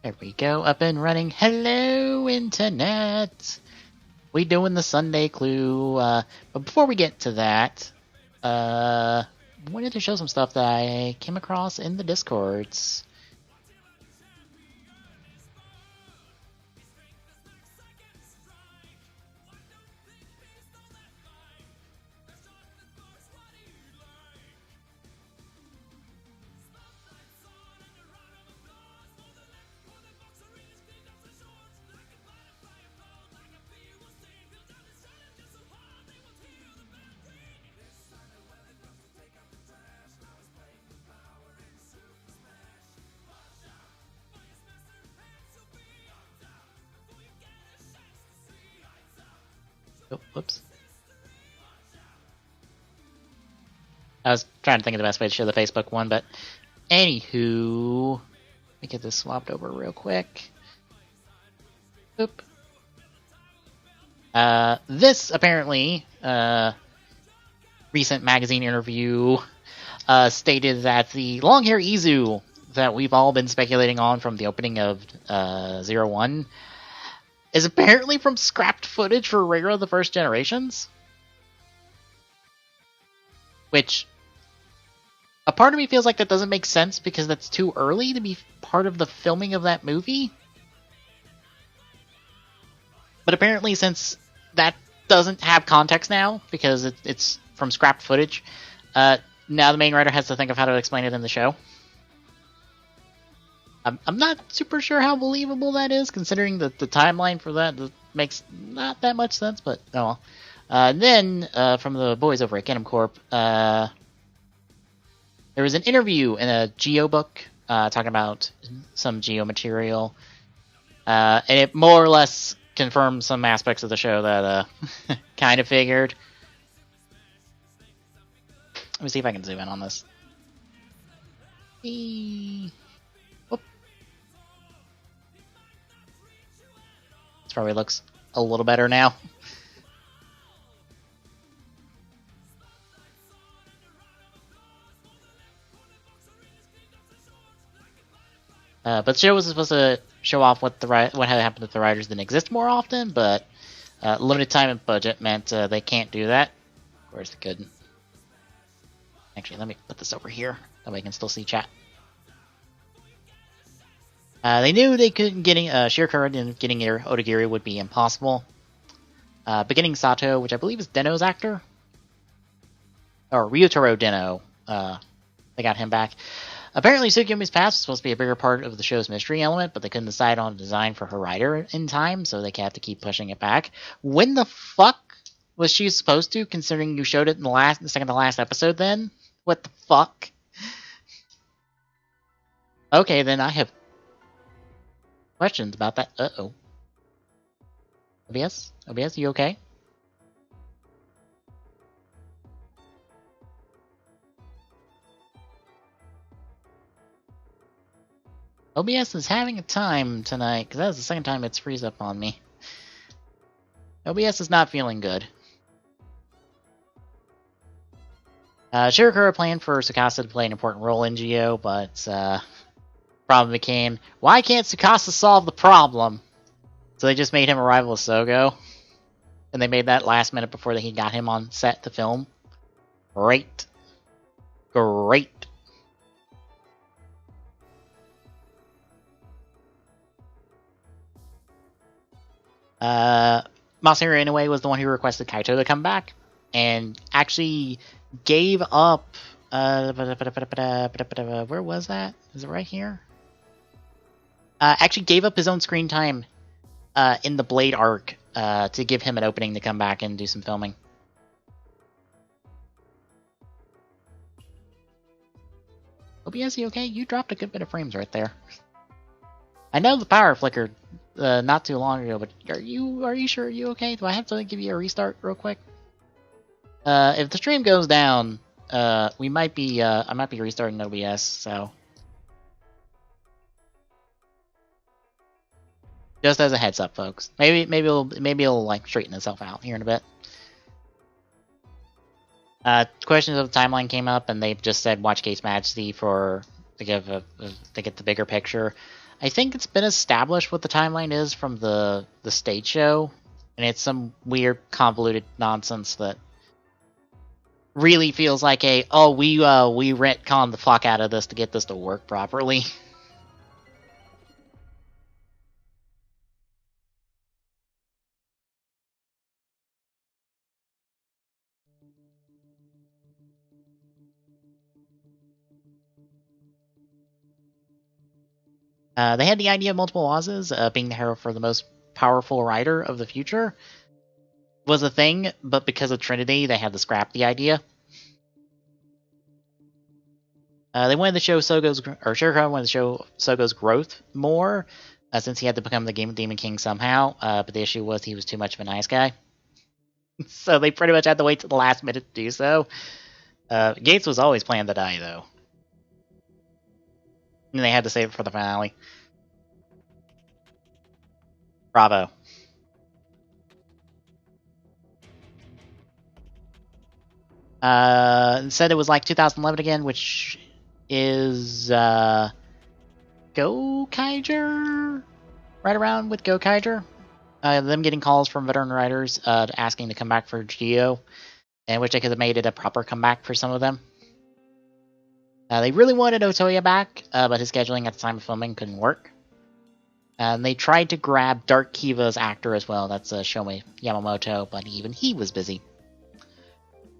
There we go, up and running. Hello, Internet! We doing the Sunday Clue, but before we get to that, wanted to show some stuff that I came across in the Discords. Oh, whoops. I was trying to think of the best way to show the Facebook one, but anywho, let me get this swapped over real quick. Oop. This apparently, recent magazine interview stated that the long hair Izu that we've all been speculating on from the opening of 01 is apparently from scrapped footage for Rara the First Generations. Which, a part of me feels like that doesn't make sense because that's too early to be part of the filming of that movie. But apparently, since that doesn't have context now, because it's from scrapped footage, now the main writer has to think of how to explain it in the show. I'm not super sure how believable that is, considering that the timeline for that makes not that much sense, but oh well. Then, from the boys over at Gundam Corp, there was an interview in a Geo book talking about some Geo material, and it more or less confirmed some aspects of the show that kind of figured. Let me see if I can zoom in on this. Whoop. This probably looks a little better now. But the show was supposed to show off what had happened if the writers didn't exist more often, but limited time and budget meant they can't do that. Of course they couldn't. Actually, let me put this over here, that way I can still see chat. They knew they couldn't getting Shirokura and getting Odagiri would be impossible. Beginning Sato, which I believe is Deno's actor, or Ryotaro Deno, they got him back. Apparently, Tsukuyomi's past was supposed to be a bigger part of the show's mystery element, but they couldn't decide on a design for her rider in time, so they have to keep pushing it back. When the fuck was she supposed to, considering you showed it in the second to last episode then? What the fuck? Okay, then I have questions about that. Uh-oh. OBS? OBS, you okay? OBS is having a time tonight, because that was the second time it's freeze up on me. OBS is not feeling good. Shirokura planned for Tsukasa to play an important role in Geo, but problem became, why can't Tsukasa solve the problem? So they just made him a rival of Sogo. And they made that last minute before he got him on set to film. Great. Great. Masaru Inoue was the one who requested Kaito to come back, and actually gave up, where was that? Is it right here? Actually gave up his own screen time, in the Blade arc, to give him an opening to come back and do some filming. OBS, you okay? You dropped a good bit of frames right there. I know the power flickered not too long ago, but are you sure you okay? Do I have to give you a restart real quick? If the stream goes down, we might be I might be restarting OBS, so just as a heads up, folks. Maybe it'll like straighten itself out here in a bit. Questions of the timeline came up, and they just said watch Gates Majesty to get the bigger picture. I think it's been established what the timeline is from the stage show, and it's some weird convoluted nonsense that really feels like we retconned the fuck out of this to get this to work properly. They had the idea of multiple Oz's, being the hero for the most powerful rider of the future was a thing, but because of Trinity, they had to scrap the idea. They wanted to show Shirokuro wanted to show Sogo's growth more, since he had to become the Demon King somehow, but the issue was he was too much of a nice guy. So they pretty much had to wait till the last minute to do so. Gates was always planned to die, though. And they had to save it for the finale. Bravo. Said it was like 2011 again, which is Gokaiger? Right around with Gokaiger. Them getting calls from veteran writers asking to come back for Geo, in which they could have made it a proper comeback for some of them. They really wanted Otoya back, but his scheduling at the time of filming couldn't work. And they tried to grab Dark Kiva's actor as well, that's Shomi Yamamoto, but even he was busy.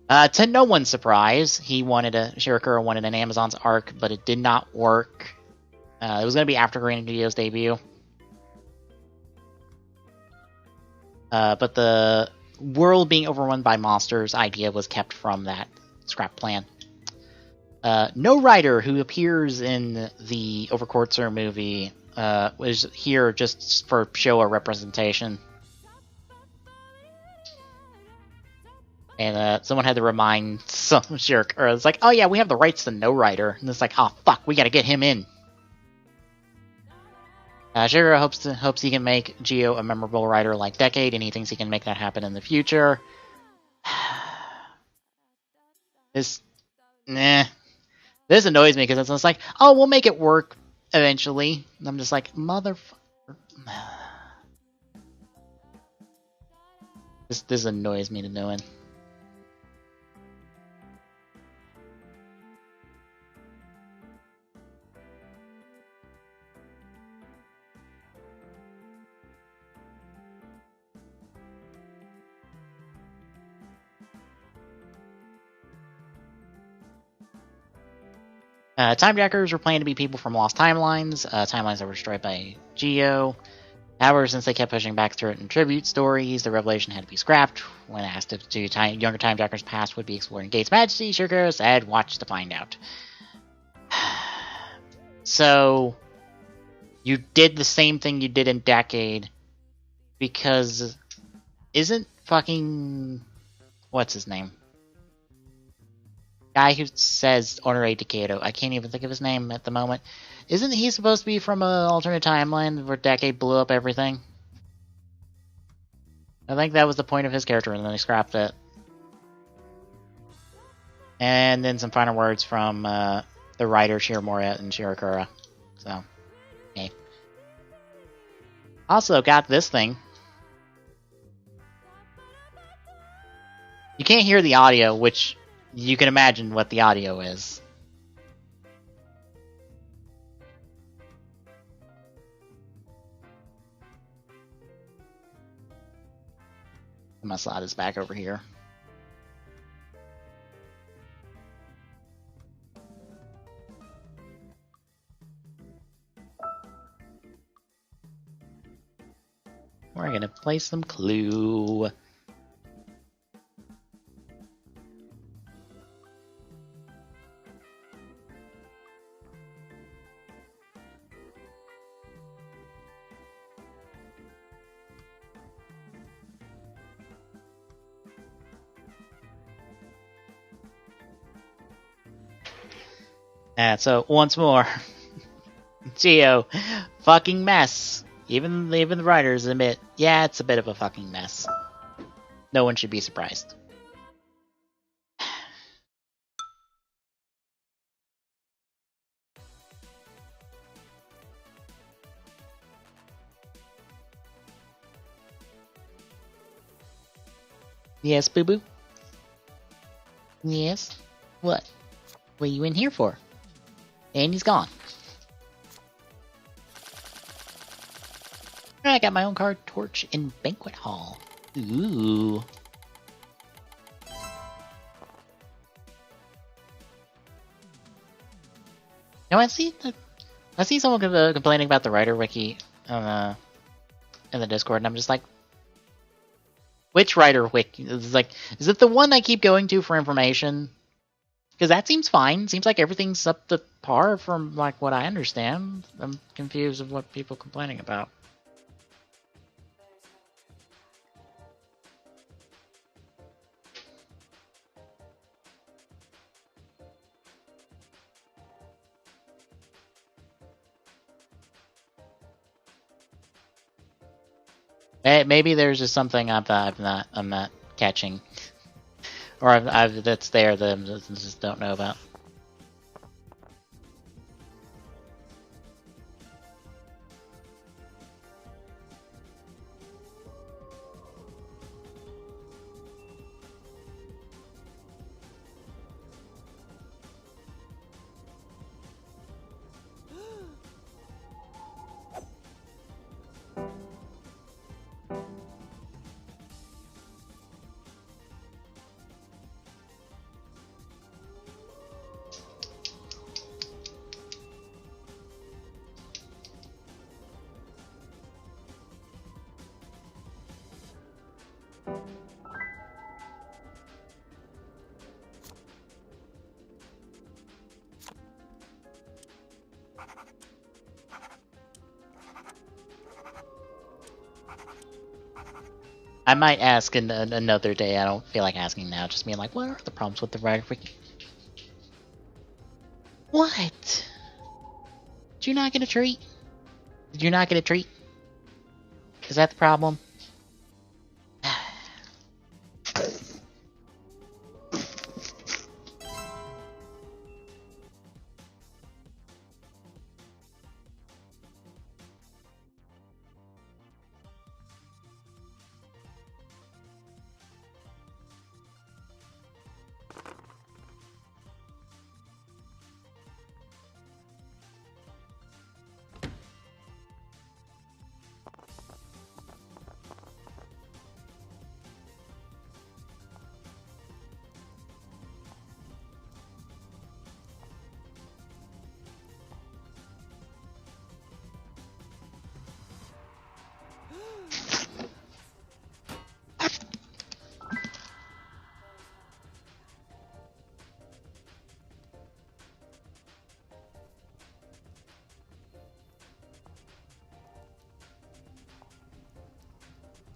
To no one's surprise, Shirokuro wanted an Amazon's arc, but it did not work. It was going to be after Green Geo's debut. But the world being overrun by monsters idea was kept from that scrap plan. No writer who appears in the Overcourtser movie was here just for show or representation. And someone had to remind some jerk, or it's like, oh yeah, we have the rights to no writer. And it's like, oh fuck, we gotta get him in. Shiro hopes he can make Geo a memorable writer like Decade, and he thinks he can make that happen in the future. This annoys me because it's like, oh, we'll make it work eventually. And I'm just like, motherfucker. This annoys me to no end. Timejackers were planned to be people from Lost Timelines, timelines that were destroyed by Geo. However, since they kept pushing back certain tribute stories, the revelation had to be scrapped. When asked if younger Timejackers past would be exploring Gates' Majesty, Shirokuro said, watch to find out. So, you did the same thing you did in Decade, because isn't fucking... what's his name? Guy who says Honoré Decado. I can't even think of his name at the moment. Isn't he supposed to be from an alternate timeline where Decade blew up everything? I think that was the point of his character, and then they scrapped it. And then some final words from the writer Shiromura and Shirokuro. So, okay. Also got this thing. You can't hear the audio, which... you can imagine what the audio is. My slot is back over here. We're gonna play some Clue. So once more, Geo, fucking mess. Even the writers admit, yeah, it's a bit of a fucking mess. No one should be surprised. Yes, boo-boo? Yes? What? What are you in here for? And he's gone. I got my own card torch in Banquet Hall. Ooh. Now I see someone complaining about the writer wiki in the Discord, and I'm just like, which writer wiki? It's like, is it the one I keep going to for information? Because that seems fine. Seems like everything's up to par from like what I understand. I'm confused of what people are complaining about. Maybe there's just something I'm not catching, or that's there that I just don't know about. I might ask another day. I don't feel like asking now. Just being like, what are the problems with the writer wiki? What? Did you not get a treat? Did you not get a treat? Is that the problem?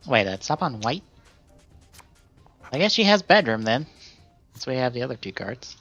Wait, that's up on white? I guess she has bedroom then. That's why we have the other two cards.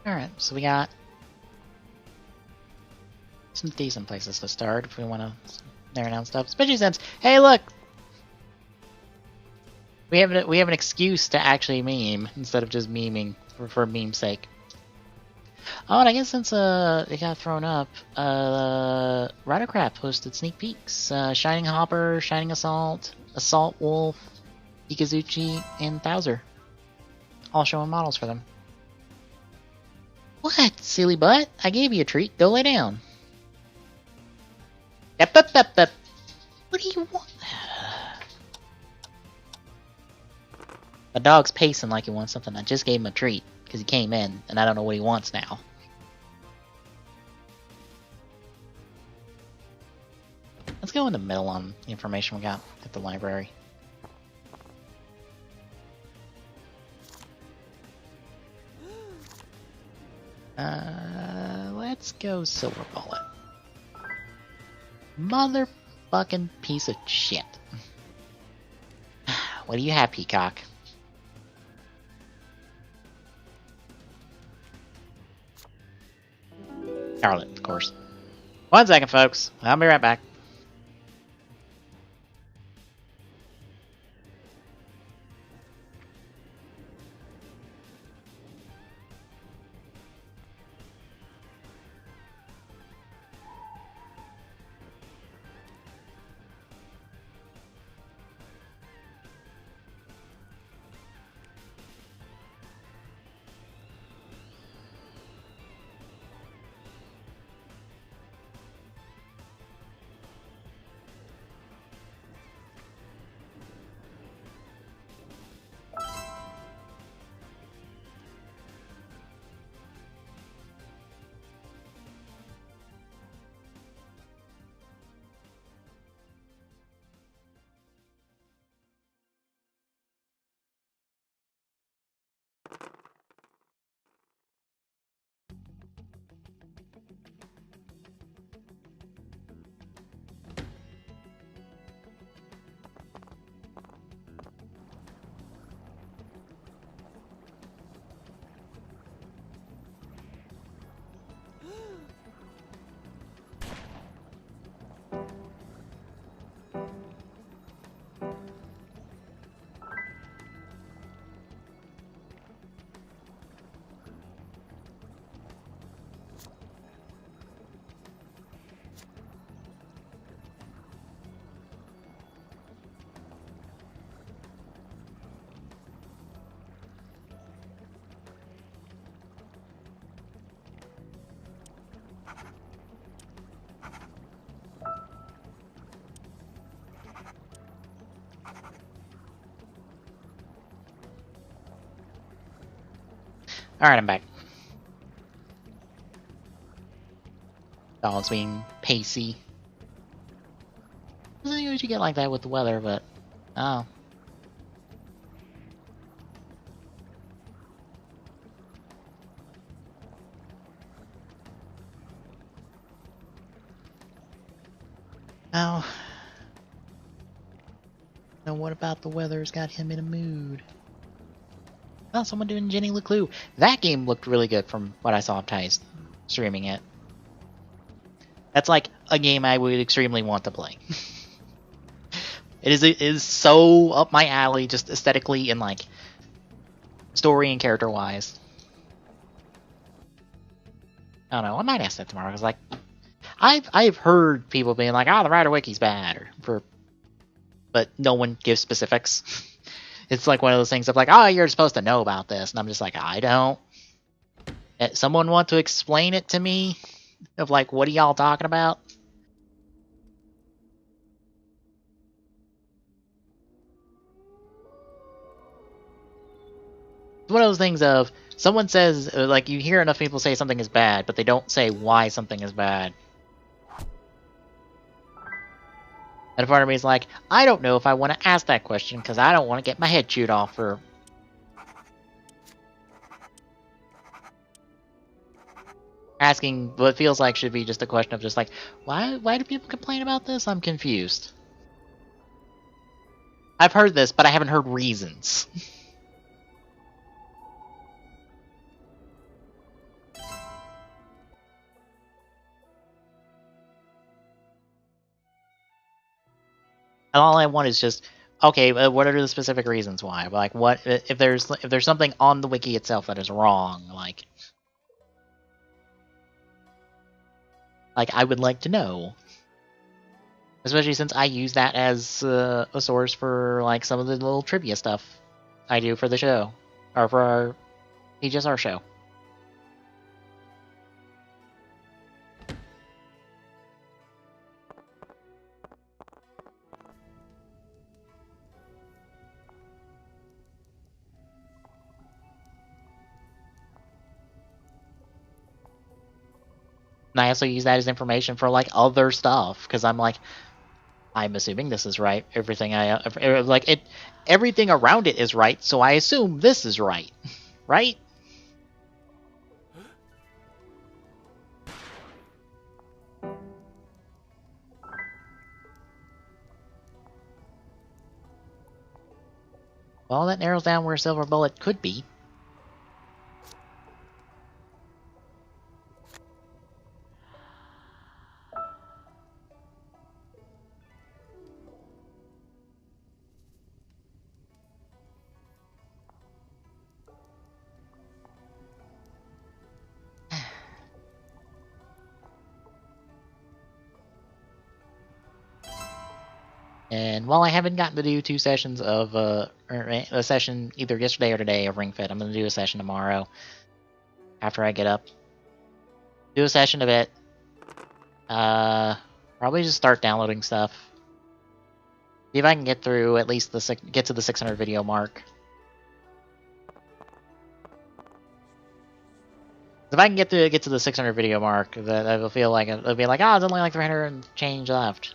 Alright, so we got some decent places to start if we want to narrow down stuff. Especially since, hey look! We have an excuse to actually meme instead of just memeing for meme's sake. Oh, and I guess since it got thrown up, Rhydocrap posted sneak peeks. Shining Hopper, Shining Assault, Assault Wolf, Ikazuchi, and Bowser. All showing models for them. What, silly butt? I gave you a treat. Go lay down. Yep. What do you want? The dog's pacing like he wants something. I just gave him a treat because he came in, and I don't know what he wants now. Let's go in the middle on the information we got at the library. Let's go Silver Bullet. Motherfucking piece of shit. What do you have, Peacock? Charlotte, of course. 1 second, folks. I'll be right back. Alright, I'm back. Dog's being pacey. Doesn't usually get like that with the weather, but... Oh. Oh. Now what about the weather's got him in a mood? Oh, someone doing Jenny LeClue. That game looked really good from what I saw of Ty's streaming it. That's like a game I would extremely want to play. It is so up my alley, just aesthetically and like story and character wise. I don't know. I might ask that tomorrow because like I've heard people being like, "Oh, the Rider Wiki's bad," but no one gives specifics. It's like one of those things of like, "Oh, you're supposed to know about this," and I'm just like, I don't. Someone want to explain it to me? Of like, what are y'all talking about? It's one of those things of someone says, like, you hear enough people say something is bad, but they don't say why something is bad. And a part of me is like, I don't know if I want to ask that question because I don't want to get my head chewed off for. Asking what feels like should be just a question of just like, why do people complain about this? I'm confused. I've heard this, but I haven't heard reasons. And all I want is just, okay, what are the specific reasons why? Like, what if there's something on the wiki itself that is wrong? Like, Like, I would like to know. Especially since I use that as a source for, like, some of the little trivia stuff I do for the show. Or for our TGSR show. And I also use that as information for, like, other stuff. Because I'm like, I'm assuming this is right. Everything everything around it is right, so I assume this is right. Right? Well, that narrows down where Silver Bullet could be. And while I haven't gotten to do 2 sessions of, a session either yesterday or today of Ring Fit, I'm going to do a session tomorrow after I get up. Do a session of it. Probably just start downloading stuff. See if I can get through at least get to the 600 video mark. If I can get to the 600 video mark, that will feel like it'll be like, oh, it's only like 300 and change left.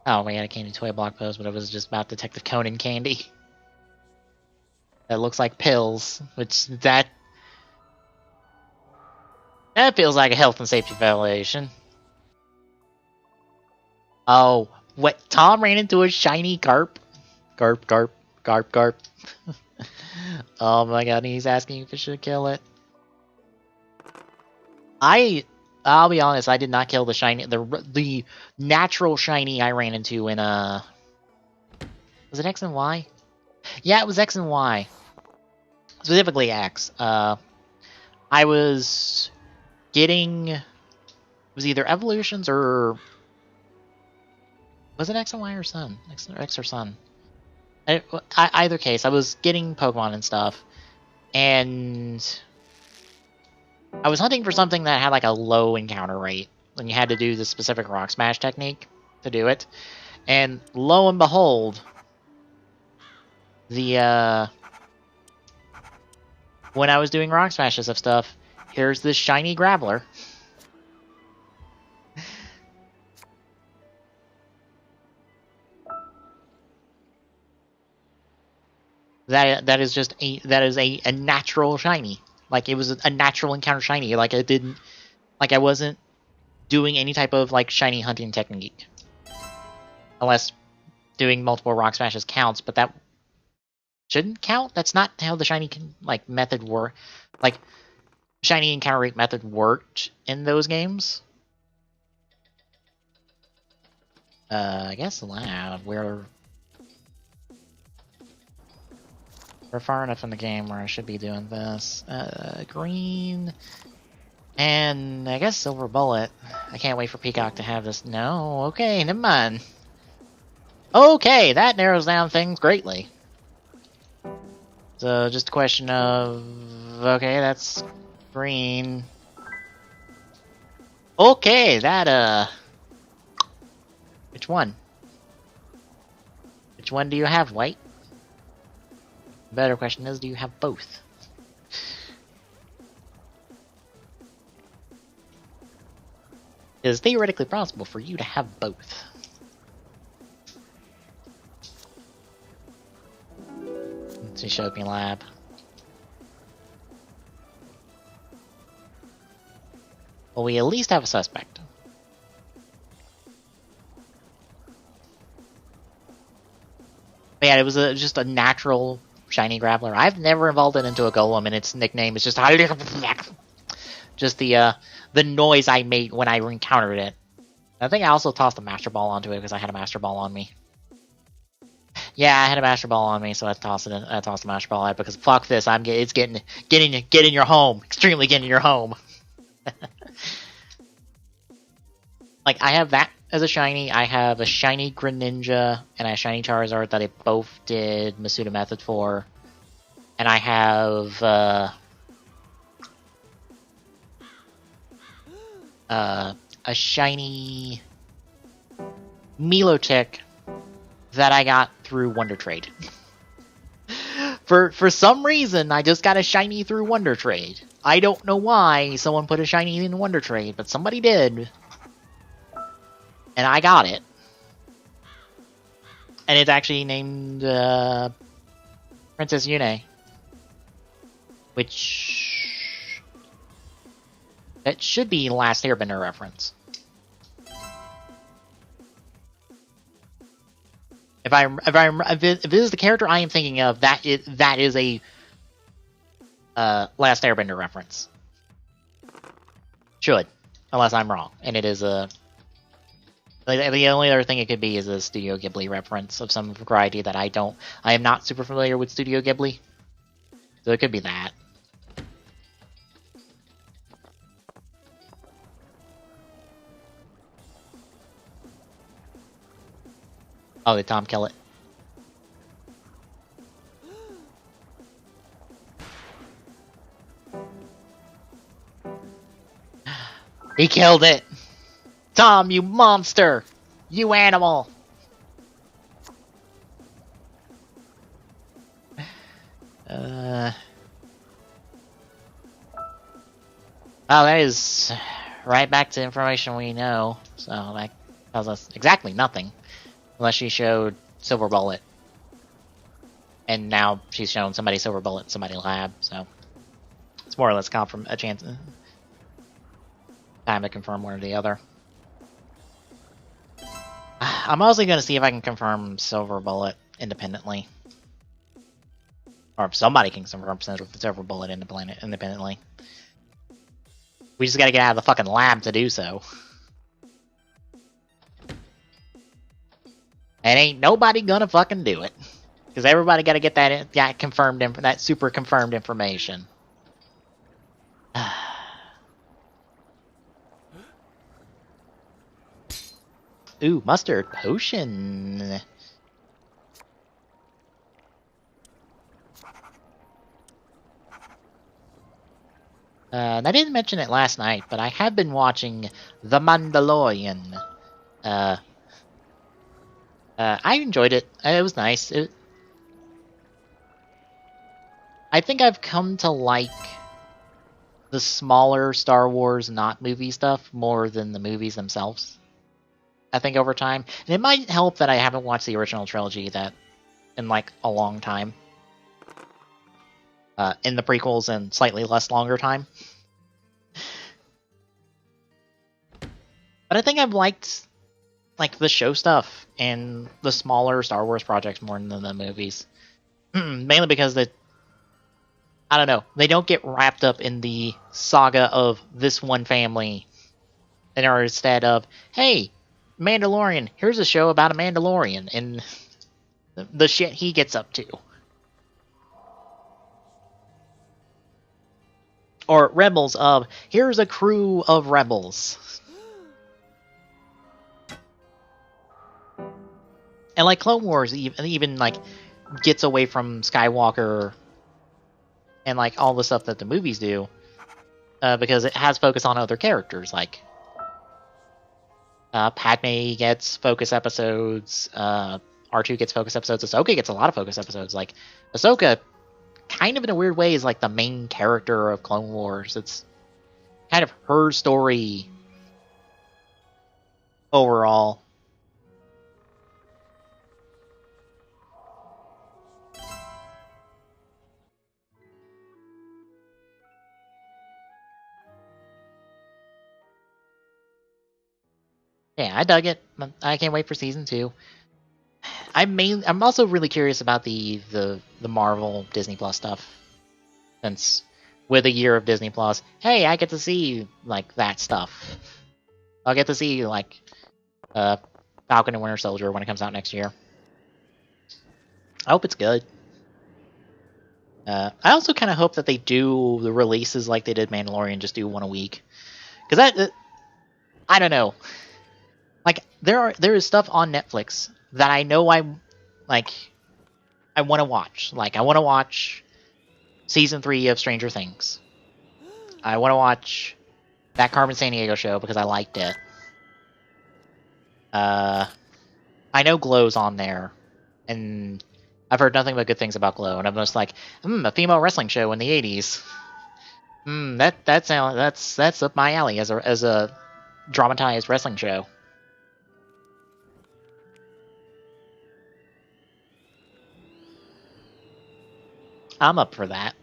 Oh, we had a candy toy blog post, but it was just about Detective Conan candy. That looks like pills, which that feels like a health and safety violation. Oh, what? Tom ran into a shiny carp? Carp. Oh my god, he's asking if we should kill it. I'll be honest, I did not kill the shiny, the natural shiny I ran into in was it X and Y? Yeah, it was X and Y. Specifically X. I was getting, it was either evolutions or was it X and Y or Sun? X or Sun? Either case, I was getting Pokemon and stuff, and I was hunting for something that had like a low encounter rate, and you had to do the specific Rock Smash technique to do it. And lo and behold, when I was doing Rock Smashes of stuff, here's this shiny Graveler. That is just a natural shiny. Like, it was a natural encounter shiny. Like, it didn't, like, I wasn't doing any type of like shiny hunting technique, unless doing multiple Rock Smashes counts. But that shouldn't count. That's not how the shiny method work. Like, shiny encounter rate method worked in those games. I guess loud. We're far enough in the game where I should be doing this. Green. And I guess Silver Bullet. I can't wait for Peacock to have this. No, okay, never mind. Okay, that narrows down things greatly. So just a question of, okay, that's green. Okay, that which one? Which one do you have, White? The better question is, do you have both? It is theoretically possible for you to have both. She showed me lab. Well, we at least have a suspect. But yeah, it was just a natural shiny grappler. I've never evolved it into a golem, and its nickname is just the noise I made when I encountered it. I think I also tossed a Master Ball onto it because I had a Master Ball on me. Yeah, I had a Master Ball on me, so I tossed the Master Ball out because fuck this. It's getting in your home. Extremely getting in your home. Like, I have that as a shiny. I have a shiny Greninja and a shiny Charizard that I both did Masuda Method for. And I have a shiny Milotic that I got through Wonder Trade. For some reason, I just got a shiny through Wonder Trade. I don't know why someone put a shiny in Wonder Trade, but somebody did. And I got it. And it's actually named Princess Yune. Which... that should be Last Airbender reference. If this is the character I am thinking of, that is a Last Airbender reference. Should, unless I'm wrong, and it is a. The only other thing it could be is a Studio Ghibli reference of some variety that I am not super familiar with Studio Ghibli, so it could be that. Oh, did Tom kill it? He killed it! Tom, you monster! You animal! Oh, that is right back to information we know, so that tells us exactly nothing. Unless she showed Silver Bullet. And now she's shown somebody Silver Bullet in somebody lab, so it's more or less a chance time to confirm one or the other. I'm mostly going to see if I can confirm Silver Bullet independently. Or if somebody can confirm Silver Bullet independently. We just gotta get out of the fucking lab to do so. And ain't nobody gonna fucking do it. Because everybody gotta get that confirmed, that super confirmed information. Ooh, mustard potion. I didn't mention it last night, but I have been watching The Mandalorian. I enjoyed it. It was nice. I think I've come to like the smaller Star Wars not movie stuff more than the movies themselves. I think over time. And it might help that I haven't watched the original trilogy in like a long time. In the prequels and slightly less longer time. But I think I've liked like the show stuff and the smaller Star Wars projects more than the movies. Mainly because I don't know, they don't get wrapped up in the saga of this one family. And are instead of, hey, Mandalorian, here's a show about a Mandalorian and the shit he gets up to. Or Rebels of, here's a crew of rebels. And like Clone Wars even like gets away from Skywalker and like all the stuff that the movies do, because it has focus on other characters. Like Padme gets focus episodes, R2 gets focus episodes, Ahsoka gets a lot of focus episodes. Like Ahsoka, kind of in a weird way, is like the main character of Clone Wars. It's kind of her story overall. Yeah, I dug it. I can't wait for season 2. I'm also really curious about the Marvel Disney Plus stuff. Since with a year of Disney Plus, hey, I get to see like that stuff. I'll get to see like Falcon and Winter Soldier when it comes out next year. I hope it's good. I also kind of hope that they do the releases like they did Mandalorian, just do one a week. Because I don't know. Like there is stuff on Netflix that I know I want to watch. Like I want to watch season 3 of Stranger Things. I want to watch that Carmen Sandiego show because I liked it. I know Glow's on there, and I've heard nothing but good things about Glow, and I'm just like, a female wrestling show in the 80s. That's up my alley as a dramatized wrestling show. I'm up for that.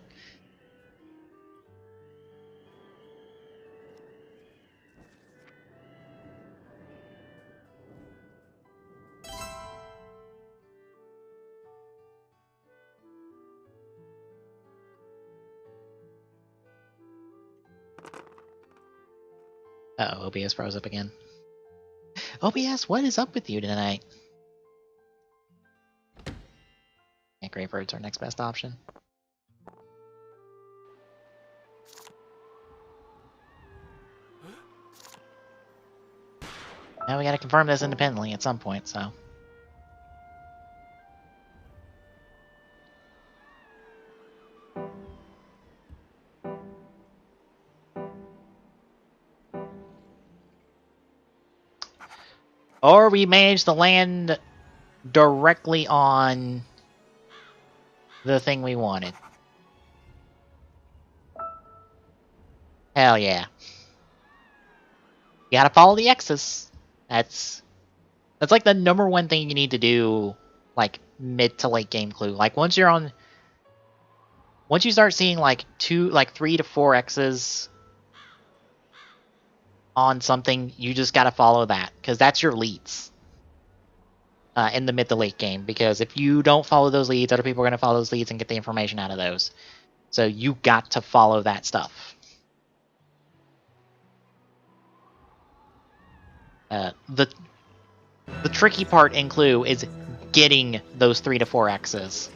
Uh-oh, OBS froze up again. OBS, what is up with you tonight? Yeah, Gravebird's our next best option. Now we gotta confirm this independently at some point, so... Or we managed to land directly on the thing we wanted. Hell yeah. You gotta follow the X's. That's like the #1 thing you need to do, like, mid to late game Clue. Like, once you start seeing, like, 3 to 4 X's on something, you just gotta follow that, because that's your leads in the mid to late game. Because if you don't follow those leads, other people are gonna follow those leads and get the information out of those. So you got to follow that stuff. The tricky part in Clue is getting those 3 to 4 X's.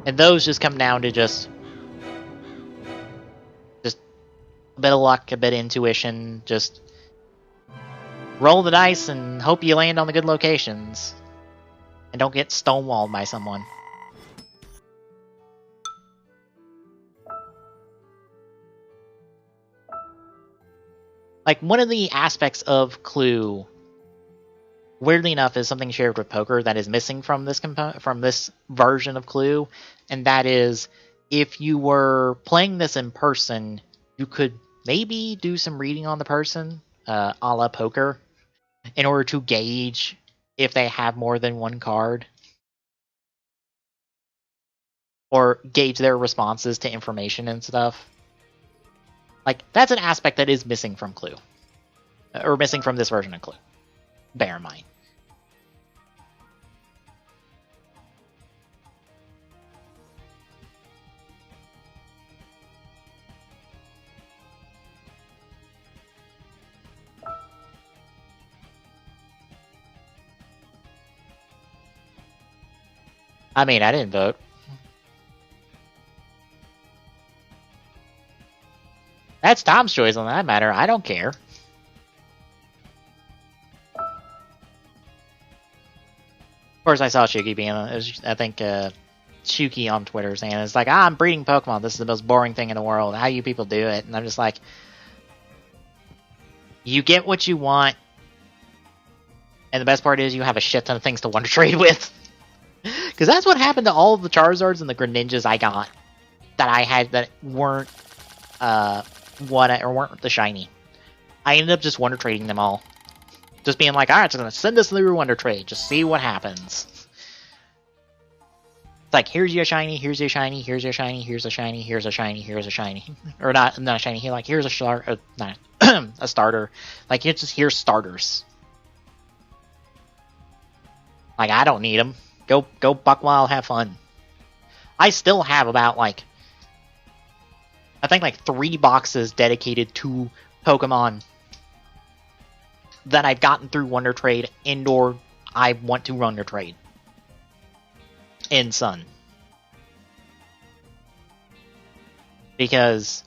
And those just come down to just a bit of luck, a bit of intuition, just roll the dice and hope you land on the good locations. And don't get stonewalled by someone. Like, one of the aspects of Clue, weirdly enough, is something shared with poker that is missing from this version of Clue, and that is, if you were playing this in person, you could maybe do some reading on the person, a la poker, in order to gauge if they have more than one card, or gauge their responses to information and stuff. Like, that's an aspect that is missing from Clue. Or missing from this version of Clue. Bear in mind. I mean, I didn't vote. That's Tom's choice on that matter. I don't care. Of course, I saw Shuki being, I think, Shuki on Twitter saying, it's like, I'm breeding Pokemon. This is the most boring thing in the world. How you people do it? And I'm just like, you get what you want. And the best part is you have a shit ton of things to Wonder Trade with. Because that's what happened to all of the Charizards and the Greninjas I got. That I had that weren't, weren't the shiny. I ended up just Wonder Trading them all. Just being like, alright, so I'm gonna send this through Wonder Trade. Just see what happens. It's like, here's your shiny, here's your shiny, here's your shiny, here's a shiny, here's a shiny, here's a shiny. Or not a shiny, like, here's a not a starter. Like, here's starters. Like, I don't need them. Go buck wild, have fun. I still have about, like, I think, like, 3 boxes dedicated to Pokemon that I've gotten through Wonder Trade and/or I want to Wonder Trade in Sun. Because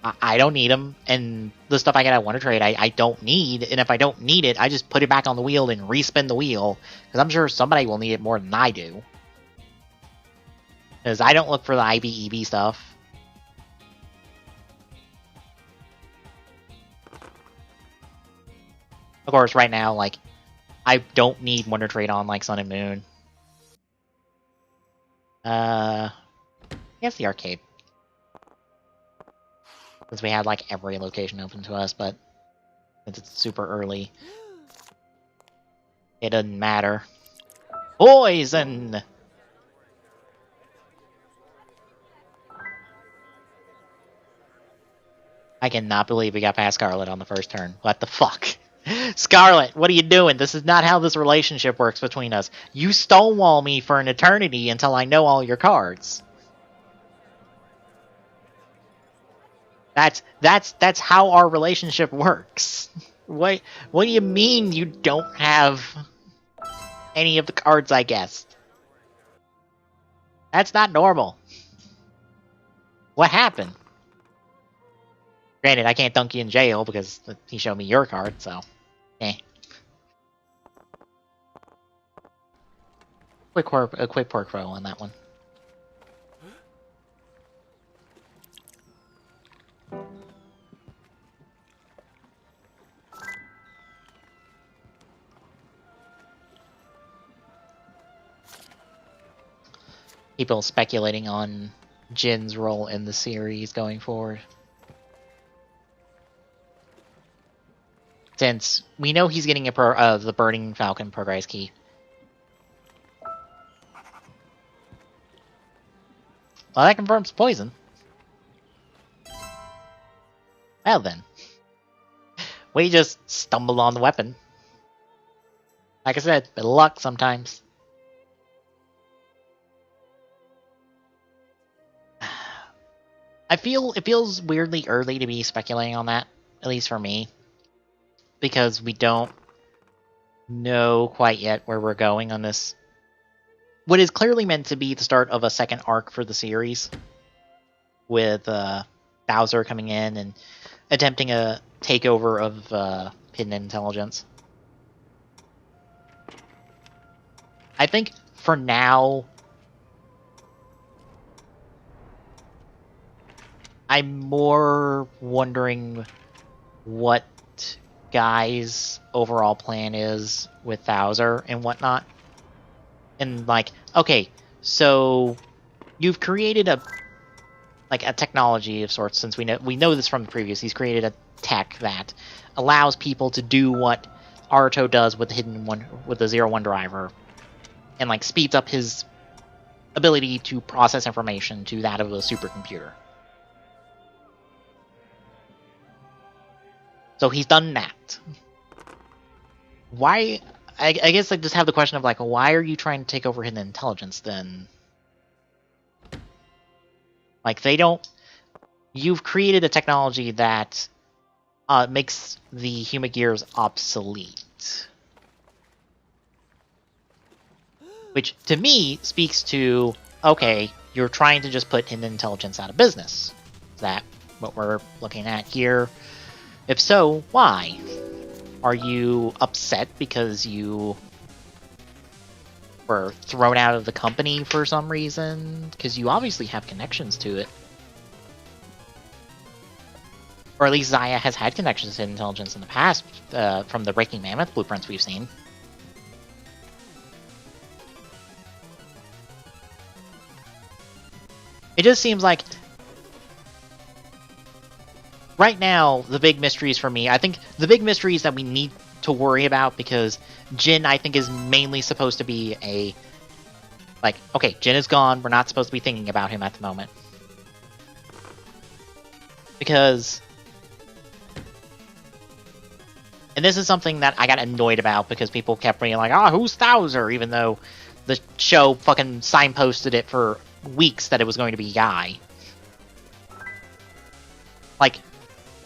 I don't need them, and the stuff I get at Wonder Trade I don't need, and if I don't need it, I just put it back on the wheel and respin the wheel, because I'm sure somebody will need it more than I do. Because I don't look for the IBEB stuff. Of course, right now, like, I don't need Wonder Trade on, like, Sun and Moon. Yes, the arcade. Since we had, like, every location open to us, but since it's super early, it doesn't matter. Poison! I cannot believe we got past Scarlet on the first turn. What the fuck? Scarlet, what are you doing? This is not how this relationship works between us. You stonewall me for an eternity until I know all your cards. That's how our relationship works. What do you mean you don't have any of the cards I guessed? That's not normal. What happened? Granted, I can't dunk you in jail because he showed me your card, so eh. A quick pork roll on that one. People speculating on Jin's role in the series going forward. Since we know he's getting the Burning Falcon progress key. Well, that confirms poison. Well then. We just stumbled on the weapon. Like I said, bit of luck sometimes. It feels weirdly early to be speculating on that, at least for me. Because we don't know quite yet where we're going on this. What is clearly meant to be the start of a second arc for the series. With Bowser coming in and attempting a takeover of Hidden Intelligence. I think for now, I'm more wondering what Guy's overall plan is with Bowser and whatnot. And like, okay, so you've created a technology of sorts, since we know this from the previous. He's created a tech that allows people to do what Aruto does with the 0-1 driver, and like speeds up his ability to process information to that of a supercomputer. So he's done that. Why? I guess I just have the question of like, why are you trying to take over Hidden Intelligence then? Like, they don't... You've created a technology that makes the Humagears obsolete. Which, to me, speaks to, okay, you're trying to just put Hidden Intelligence out of business. Is that what we're looking at here? If so, why? Are you upset because you were thrown out of the company for some reason? Because you obviously have connections to it. Or at least Zaya has had connections to Intelligence in the past, from the Breaking Mammoth blueprints we've seen. It just seems like... Right now, the big mysteries for me, I think the big mysteries that we need to worry about, because Jin, I think, is mainly supposed to be a Like, okay, Jin is gone, we're not supposed to be thinking about him at the moment. Because... And this is something that I got annoyed about because people kept being like, oh, who's Thouser? Even though the show fucking signposted it for weeks that it was going to be Guy. Like,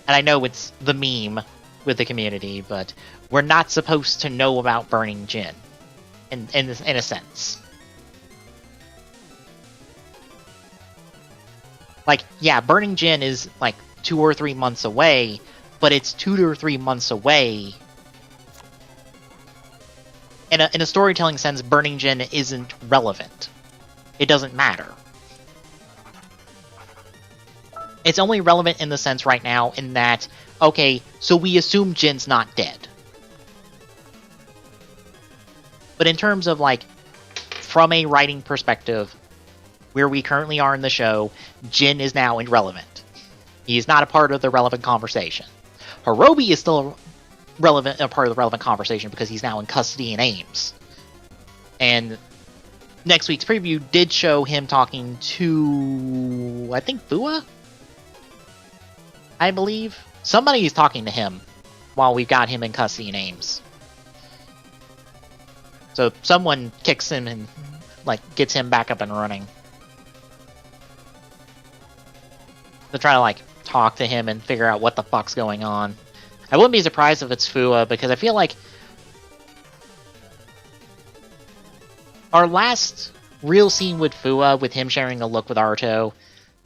and I know it's the meme with the community, but we're not supposed to know about Burning Jin. In a sense. Like, yeah, Burning Jin is like 2 or 3 months away, but it's 2 or 3 months away. In a storytelling sense, Burning Jin isn't relevant. It doesn't matter. It's only relevant in the sense right now in that, okay, so we assume Jin's not dead. But in terms of, like, from a writing perspective, where we currently are in the show, Jin is now irrelevant. He is not a part of the relevant conversation. Hirobi is still a part of the relevant conversation because he's now in custody in Ames. And next week's preview did show him talking to, I think, Fua? I believe. Somebody is talking to him while we've got him in custody in Ames. So someone kicks him and, like, gets him back up and running. To try to, like, talk to him and figure out what the fuck's going on. I wouldn't be surprised if it's Fua, because I feel like our last real scene with Fua, with him sharing a look with Aruto,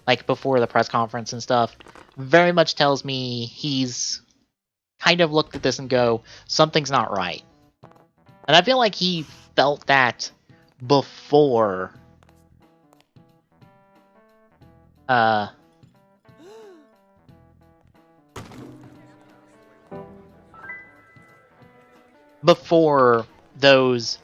like before the press conference and stuff, very much tells me he's kind of looked at this and go, something's not right. And I feel like he felt that before before those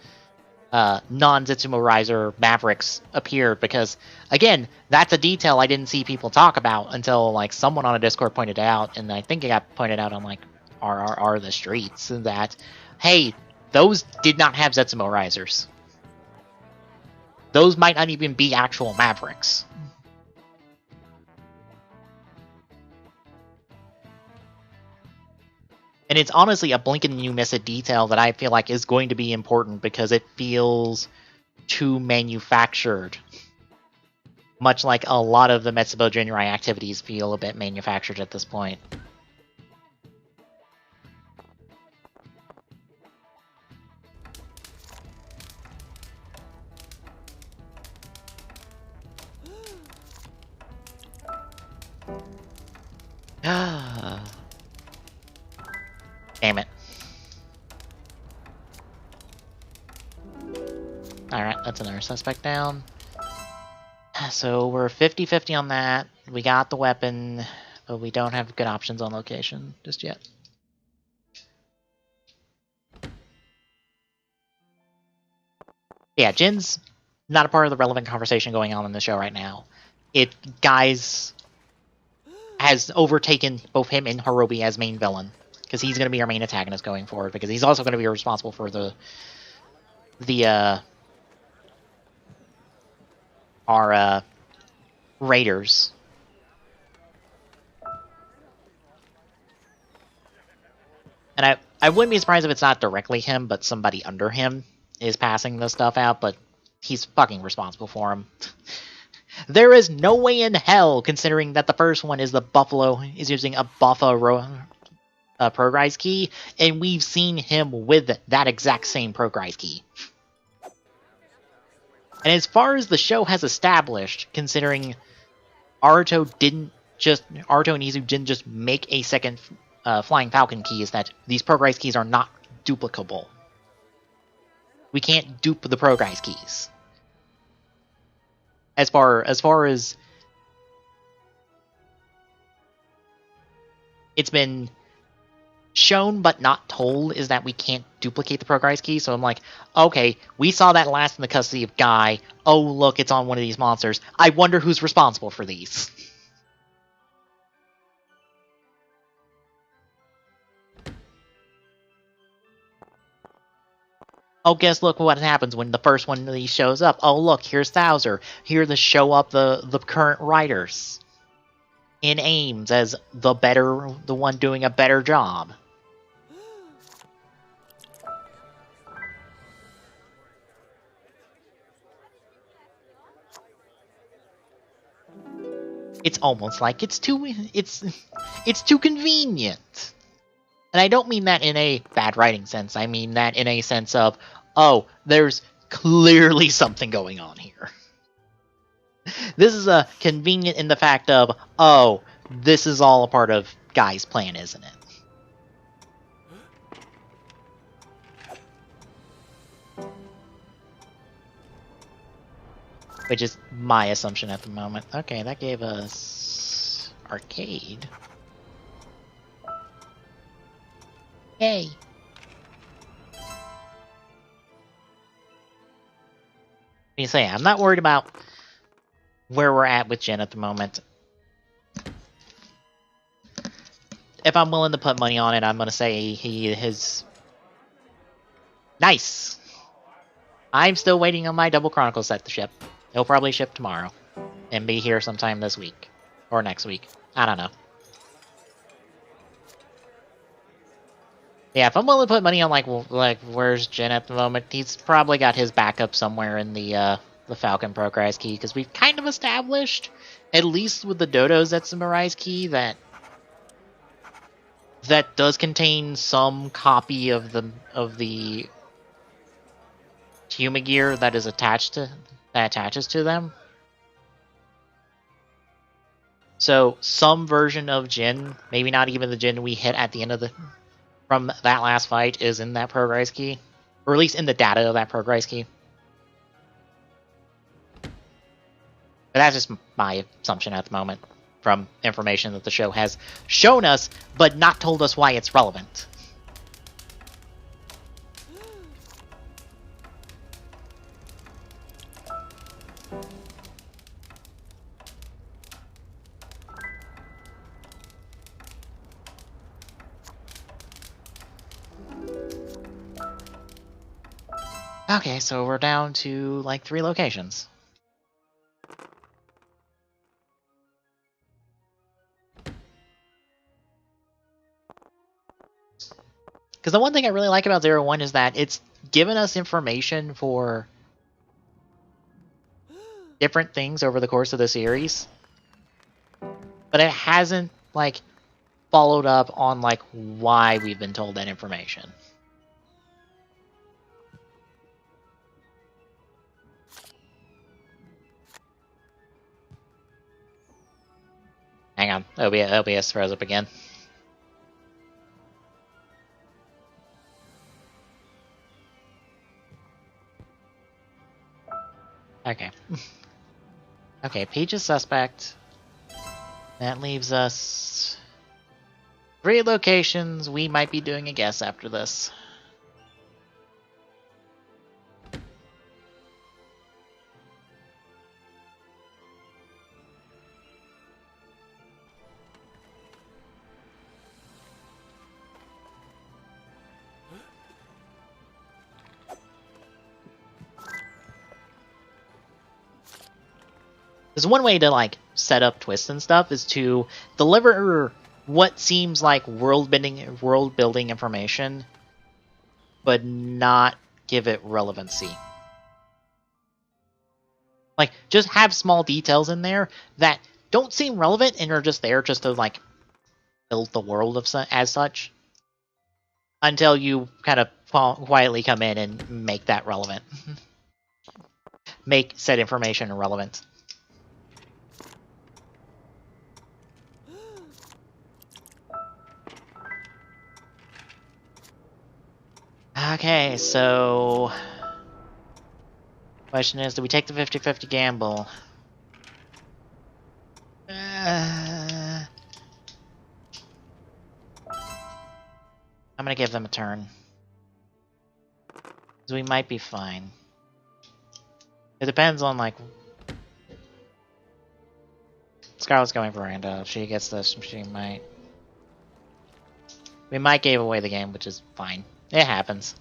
non-Zetsumo Riser Mavericks appeared, because, again, that's a detail I didn't see people talk about until, like, someone on a Discord pointed it out, and I think it got pointed out on, like, RRR the Streets, that, hey, those did not have Zetsumo Risers. Those might not even be actual Mavericks. And it's honestly a blink and you miss a detail that I feel like is going to be important because it feels too manufactured. Much like a lot of the Metsubo Jinrai activities feel a bit manufactured at this point. Damn it. Alright, that's another suspect down. So we're 50-50 on that. We got the weapon, but we don't have good options on location just yet. Yeah, Jin's not a part of the relevant conversation going on in the show right now. Guys has overtaken both him and Hirobi as main villain, because he's going to be our main antagonist going forward, because he's also going to be responsible for our raiders. And I wouldn't be surprised if it's not directly him, but somebody under him is passing this stuff out, but he's fucking responsible for him. There is no way in hell, considering that the first one is is using a Buffa Progrise key, and we've seen him with that exact same Progrise key. And as far as the show has established, considering Aruto and Izu didn't just make a second Flying Falcon key, is that these Progrise keys are not duplicable. We can't dupe the Progrise keys. As far as it's been shown but not told, is that we can't duplicate the Progrise key. So I'm like, okay, we saw that last in the custody of Guy. Oh, look, it's on one of these monsters. I wonder who's responsible for these. Oh, guess look what happens when the first one of these shows up. Oh, look, here's Thouser. Here to show up the current writers in Ames as the one doing a better job. It's almost like it's too convenient. And I don't mean that in a bad writing sense. I mean that in a sense of, oh, there's clearly something going on here. This is a convenient in the fact of, oh, this is all a part of Guy's plan, isn't it? Which is my assumption at the moment. Okay, that gave us arcade. Yay! You say I'm not worried about where we're at with Jin at the moment. If I'm willing to put money on it, I'm gonna say he is nice. I'm still waiting on my Double Chronicle set to ship. It'll probably ship tomorrow and be here sometime this week or next week. I don't know. Yeah, if I'm willing to put money on like where's Jin at the moment, he's probably got his backup somewhere in the Falcon Progress key, because we've kind of established, at least with the Dodo Zetsumarais key, that does contain some copy of the Humagear that is attaches to them. So some version of Jin, maybe not even the Jin we hit at the end of from that last fight, is in that Progress key, or at least in the data of that Progress key. But that's just my assumption at the moment, from information that the show has shown us, but not told us why it's relevant. Okay, so we're down to like 3 locations. Because the one thing I really like about 01 is that it's given us information for different things over the course of the series, but it hasn't like followed up on like why we've been told that information. Hang on, OBS froze up again. Okay. Okay, Peach is suspect. That leaves us 3 locations. We might be doing a guess after this. There's one way to like set up twists and stuff is to deliver what seems like world building information, but not give it relevancy. Like, just have small details in there that don't seem relevant and are just there just to like build the world as such, until you kind of quietly come in and make that relevant. Make said information irrelevant. Okay, so question is, do we take the 50-50 gamble? I'm gonna give them a turn, because we might be fine. It depends on like Scarlet's going for Rando. If she gets this, she might. We might give away the game, which is fine. It happens.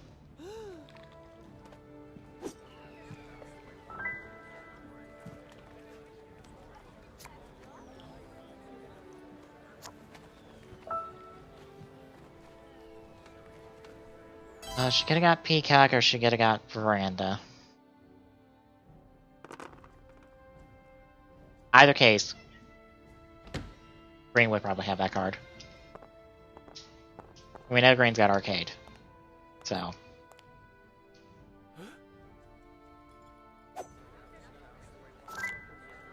She could have got Peacock or she could have got Veranda. Either case, Green would probably have that card. We know Green's got Arcade, so.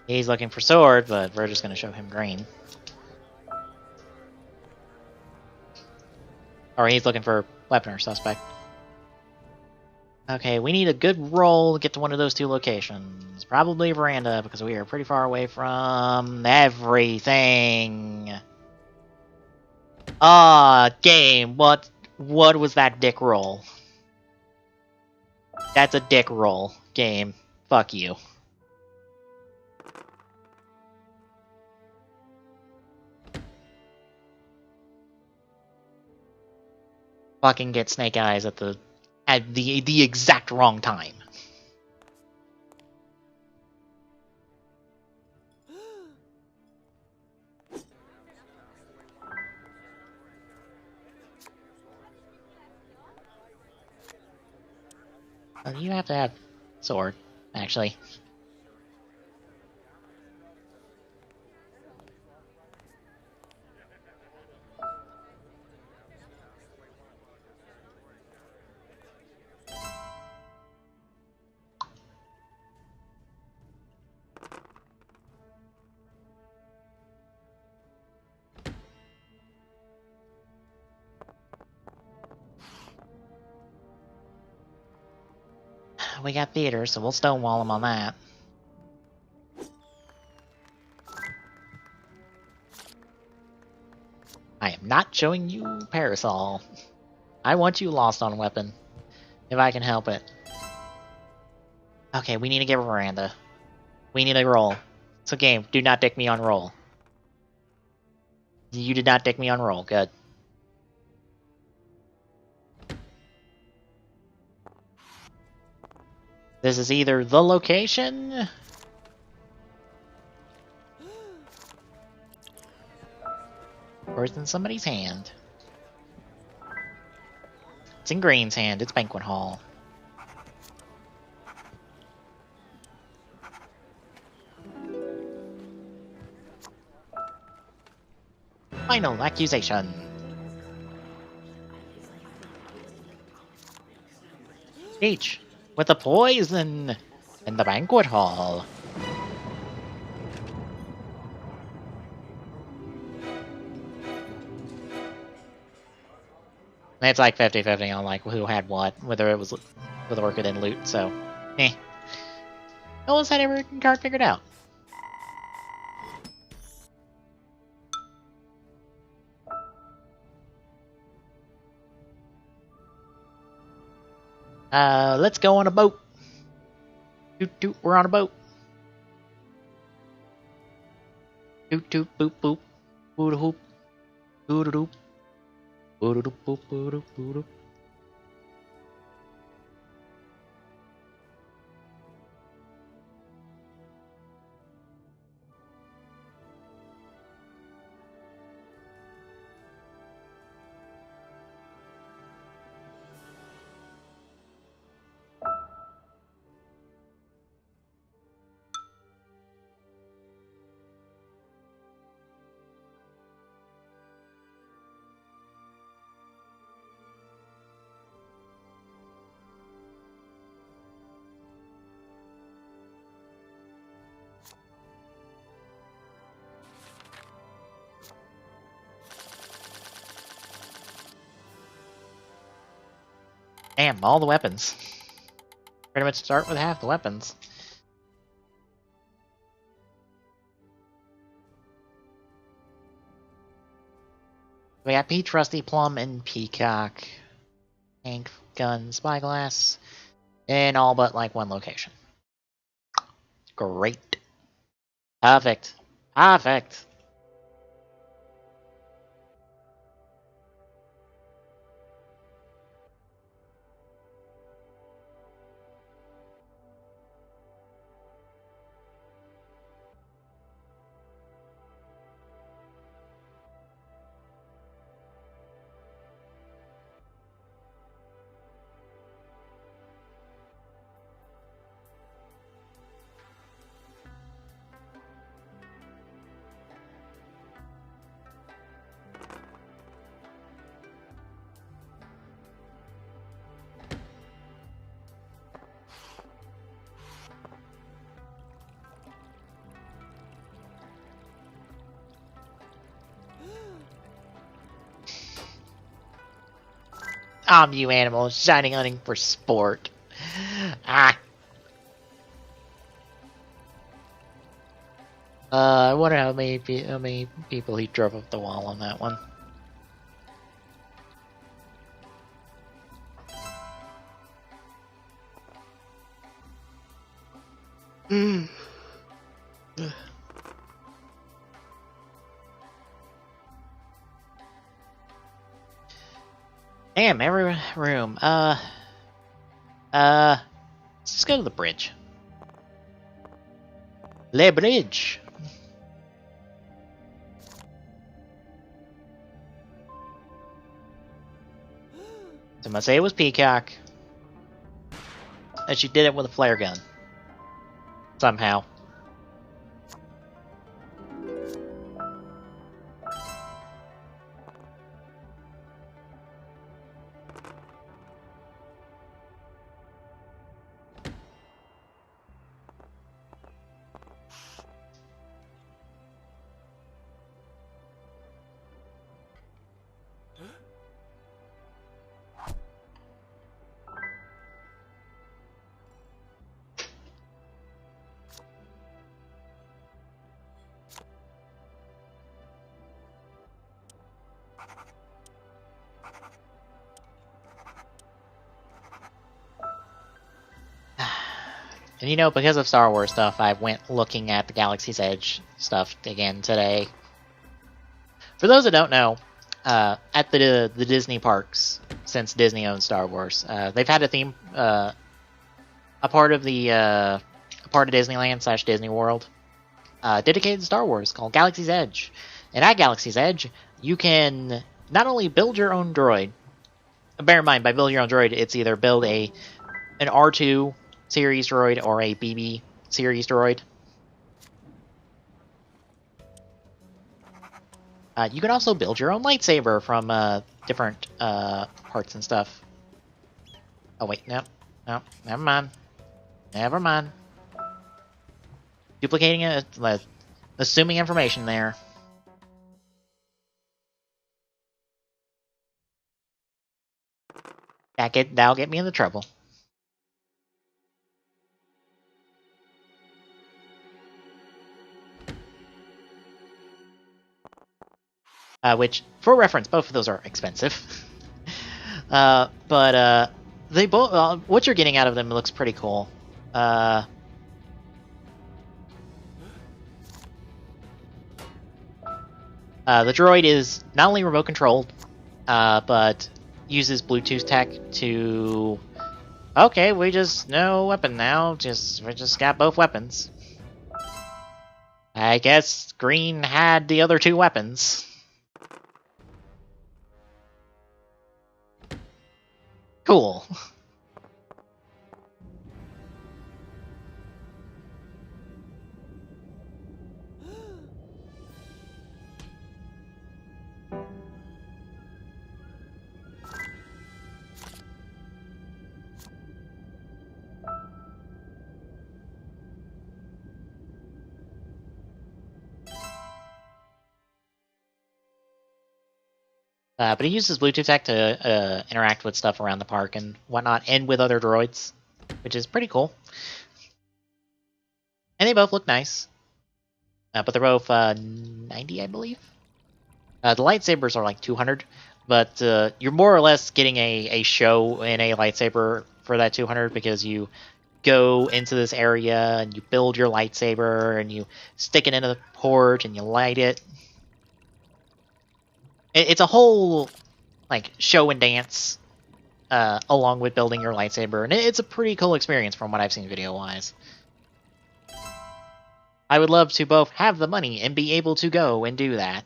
He's looking for Sword, but we're just going to show him Green. Or he's looking for Weapon or Suspect. Okay, we need a good roll to get to one of those two locations. Probably Veranda, because we are pretty far away from everything. Game, what was that dick roll? That's a dick roll, game. Fuck you. Fucking get Snake Eyes at the exact wrong time. You have to have Sword, actually. We got Theater, so we'll stonewall him on that. I am not showing you Parasol. I want you lost on Weapon, if I can help it. Okay, we need to get Veranda. We need a roll. So game, do not dick me on roll. You did not dick me on roll, good. This is either the location... or it's in somebody's hand. It's in Green's hand, it's Banquet Hall. Final accusation. Speech with the poison in the Banquet Hall. It's like 50-50 on like who had what, whether it was with Orchid and Loot, so eh. No one's had every card figured out. Let's go on a boat. Toot toot, we're on a boat. Toot toot, boop boop, boot a hoop, boot a doop, boot a doop, boop boot a boot a. Damn, all the weapons. Pretty much start with half the weapons. We got Peach, Rusty, Plum, and Peacock. Tank, Gun, Spyglass. In all but like one location. Great. Perfect. Perfect. you animals, shining hunting for sport. Ah. I wonder how many people he drove up the wall on that one. Damn, every room. Let's just go to the bridge. Le bridge. So I'm gonna say it was Peacock. And she did it with a flare gun. Somehow. And you know, because of Star Wars stuff, I went looking at the Galaxy's Edge stuff again today. For those that don't know, at the Disney parks, since Disney owns Star Wars, they've had a theme, a part of Disneyland / Disney World, dedicated to Star Wars, called Galaxy's Edge. And at Galaxy's Edge, you can not only build your own droid. Bear in mind, by build your own droid, it's either build an R2 series droid or a BB series droid. You can also build your own lightsaber from different parts and stuff. Oh wait, no, never mind. Never mind. Duplicating it, assuming information there. That'll get me into trouble. Which, for reference, both of those are expensive. But they both. What you're getting out of them looks pretty cool. The droid is not only remote controlled, but uses Bluetooth tech to. Okay, we just no weapon now. We just got both weapons. I guess Green had the other two weapons. Cool. But he uses Bluetooth tech to interact with stuff around the park and whatnot, and with other droids, which is pretty cool. And they both look nice. But they're both 90, I believe. The lightsabers are like 200, but you're more or less getting a show in a lightsaber for that 200 because you go into this area and you build your lightsaber and you stick it into the port and you light it. It's a whole like show and dance along with building your lightsaber, and it's a pretty cool experience from what I've seen video-wise. I would love to both have the money and be able to go and do that.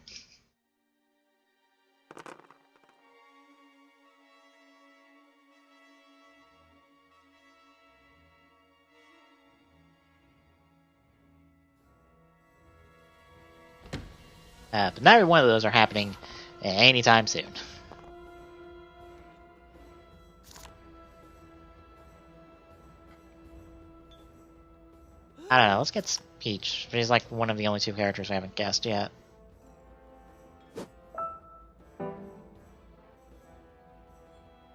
But neither one of those are happening anytime soon. I don't know, let's get Peach. She's like one of the only two characters we haven't guessed yet.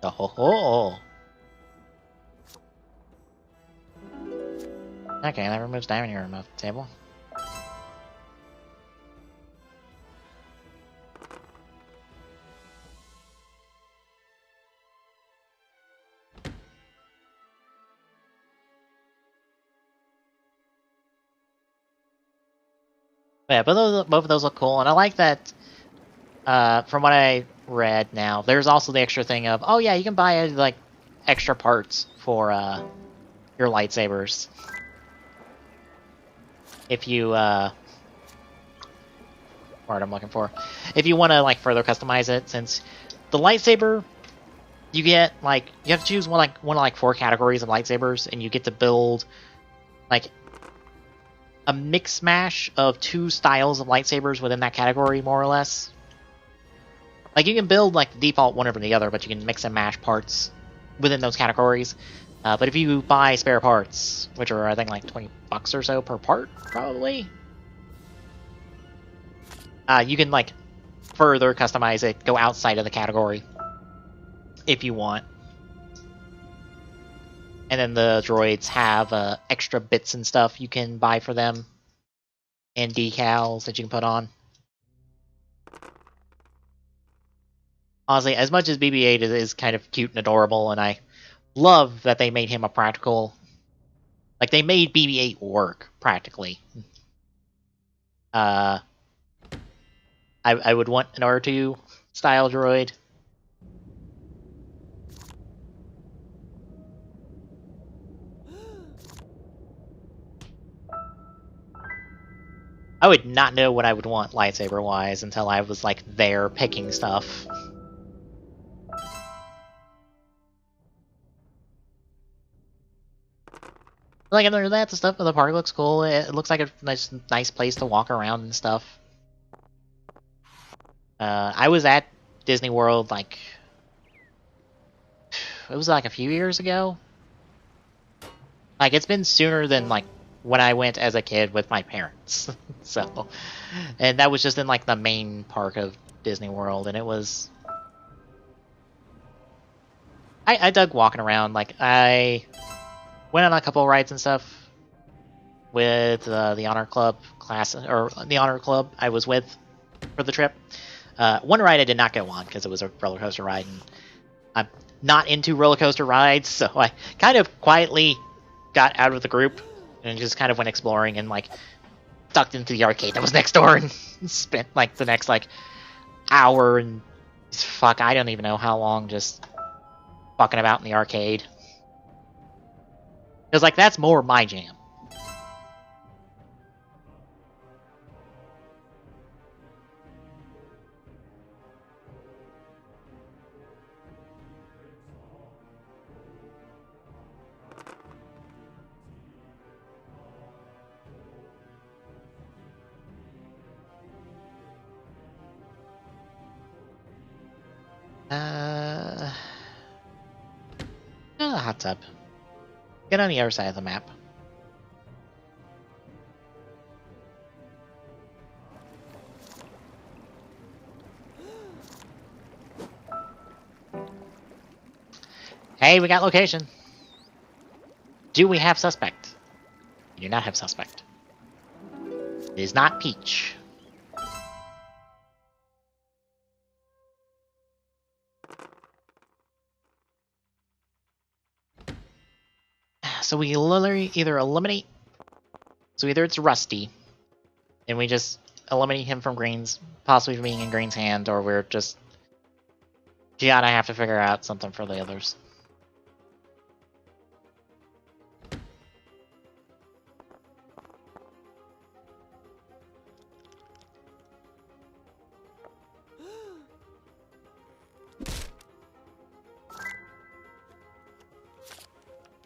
Oh ho ho! Okay, that removes diamond hero off the table. Yeah, but both of those look cool, and I like that. From what I read now, there's also the extra thing of, oh yeah, you can buy like extra parts for your lightsabers if you word I'm looking for, if you want to like further customize it, since the lightsaber you get like you have to choose one of like 4 categories of lightsabers, and you get to build like a mix mash of 2 styles of lightsabers within that category, more or less. Like, you can build, like, the default one over the other, but you can mix and mash parts within those categories. But if you buy spare parts, which are, I think, like, $20 or so per part, probably, you can, like, further customize it, go outside of the category, if you want. And then the droids have extra bits and stuff you can buy for them, and decals that you can put on. Honestly, as much as BB-8 is kind of cute and adorable, and I love that they made him a practical... Like, they made BB-8 work, practically. I would want an R2 style droid. I would not know what I would want lightsaber-wise until I was, like, there picking stuff. Like, other than that, the stuff in the park looks cool. It looks like a nice place to walk around and stuff. I was at Disney World, like... It was, like, a few years ago. Like, it's been sooner than, like, when I went as a kid with my parents. So... And that was just in, like, the main park of Disney World, and it was... I dug walking around. Like, I went on a couple of rides and stuff with the Honor Club class, or the Honor Club I was with for the trip. One ride I did not go on because it was a roller coaster ride, and I'm not into roller coaster rides, so I kind of quietly got out of the group and just kind of went exploring and like ducked into the arcade that was next door and spent like the next like hour and fuck, I don't even know how long just fucking about in the arcade. Because like that's more my jam. A hot tub. Get on the other side of the map. Hey, we got location. Do we have suspect? We do not have suspect. It is not Peach. So we literally either eliminate... So either it's Rusty, and we just eliminate him from Green's, possibly from being in Green's hand, or we're just... gotta have to figure out something for the others.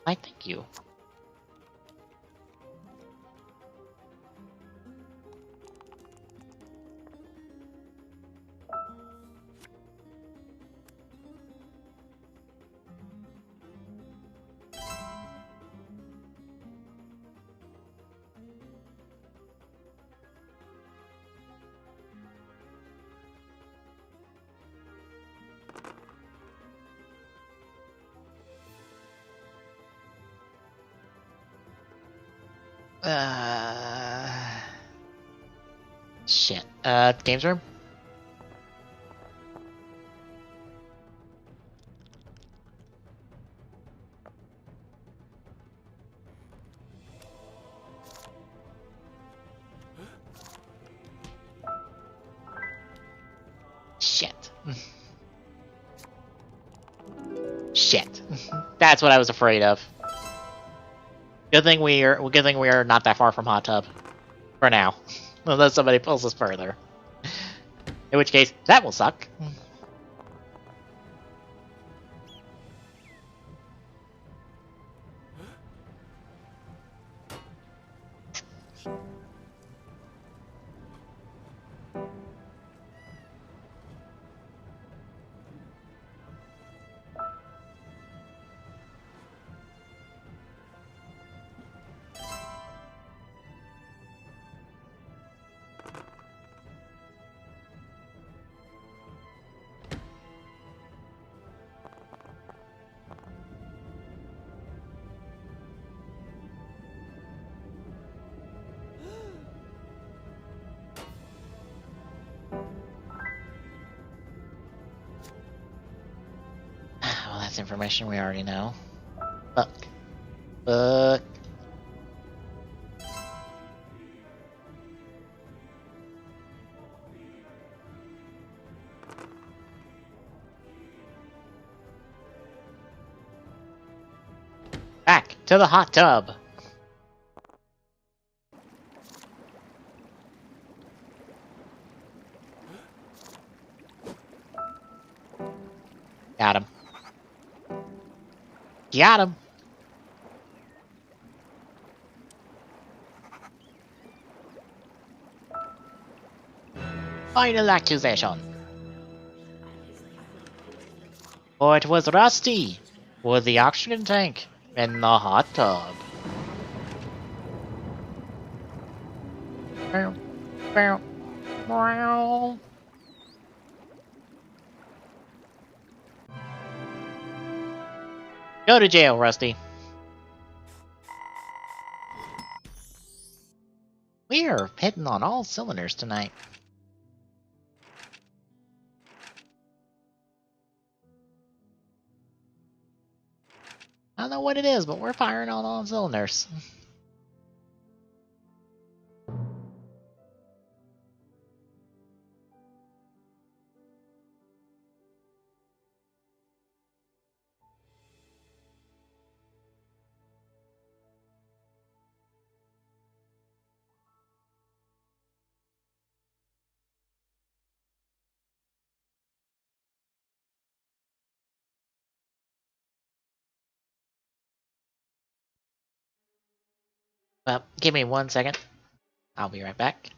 I thank you. Shit. Games room? Shit. Shit. That's what I was afraid of. Good thing we are not that far from hot tub. For now. Unless somebody pulls us further. In which case, that will suck. Well, that's information we already know. Fuck. Fuck. Back to the hot tub. Got him. Got him. Final accusation. Oh, it was Rusty with the oxygen tank in the hot tub. Bow, bow, bow. Go to jail, Rusty. We are hitting on all cylinders tonight. I don't know what it is, but we're firing on all cylinders. Well, give me 1 second. I'll be right back.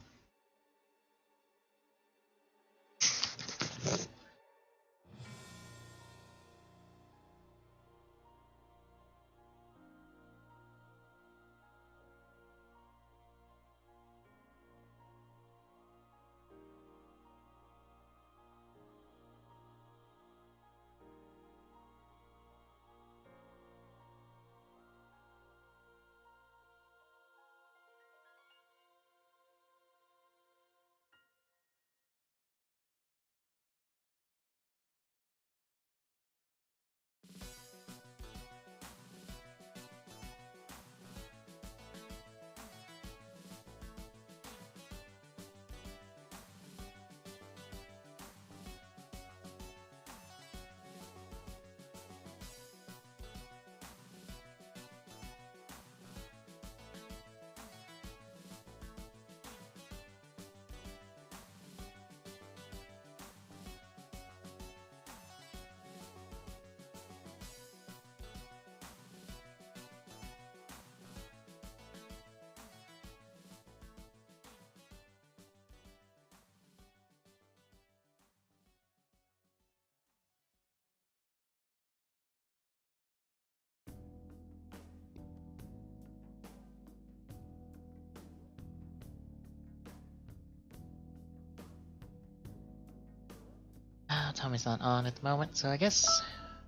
Tommy's not on at the moment, so I guess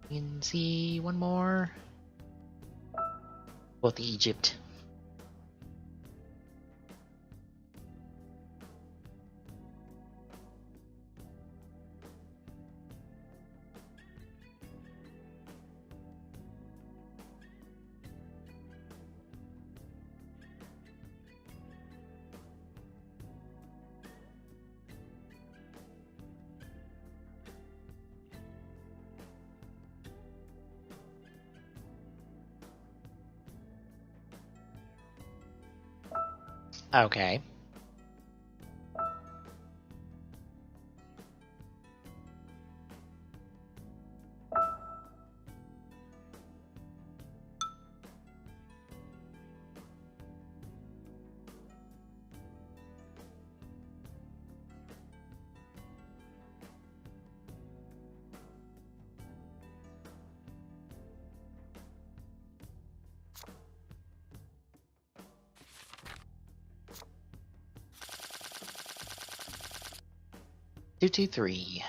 we can see one more. Both Egypt. Okay. Two, two, three.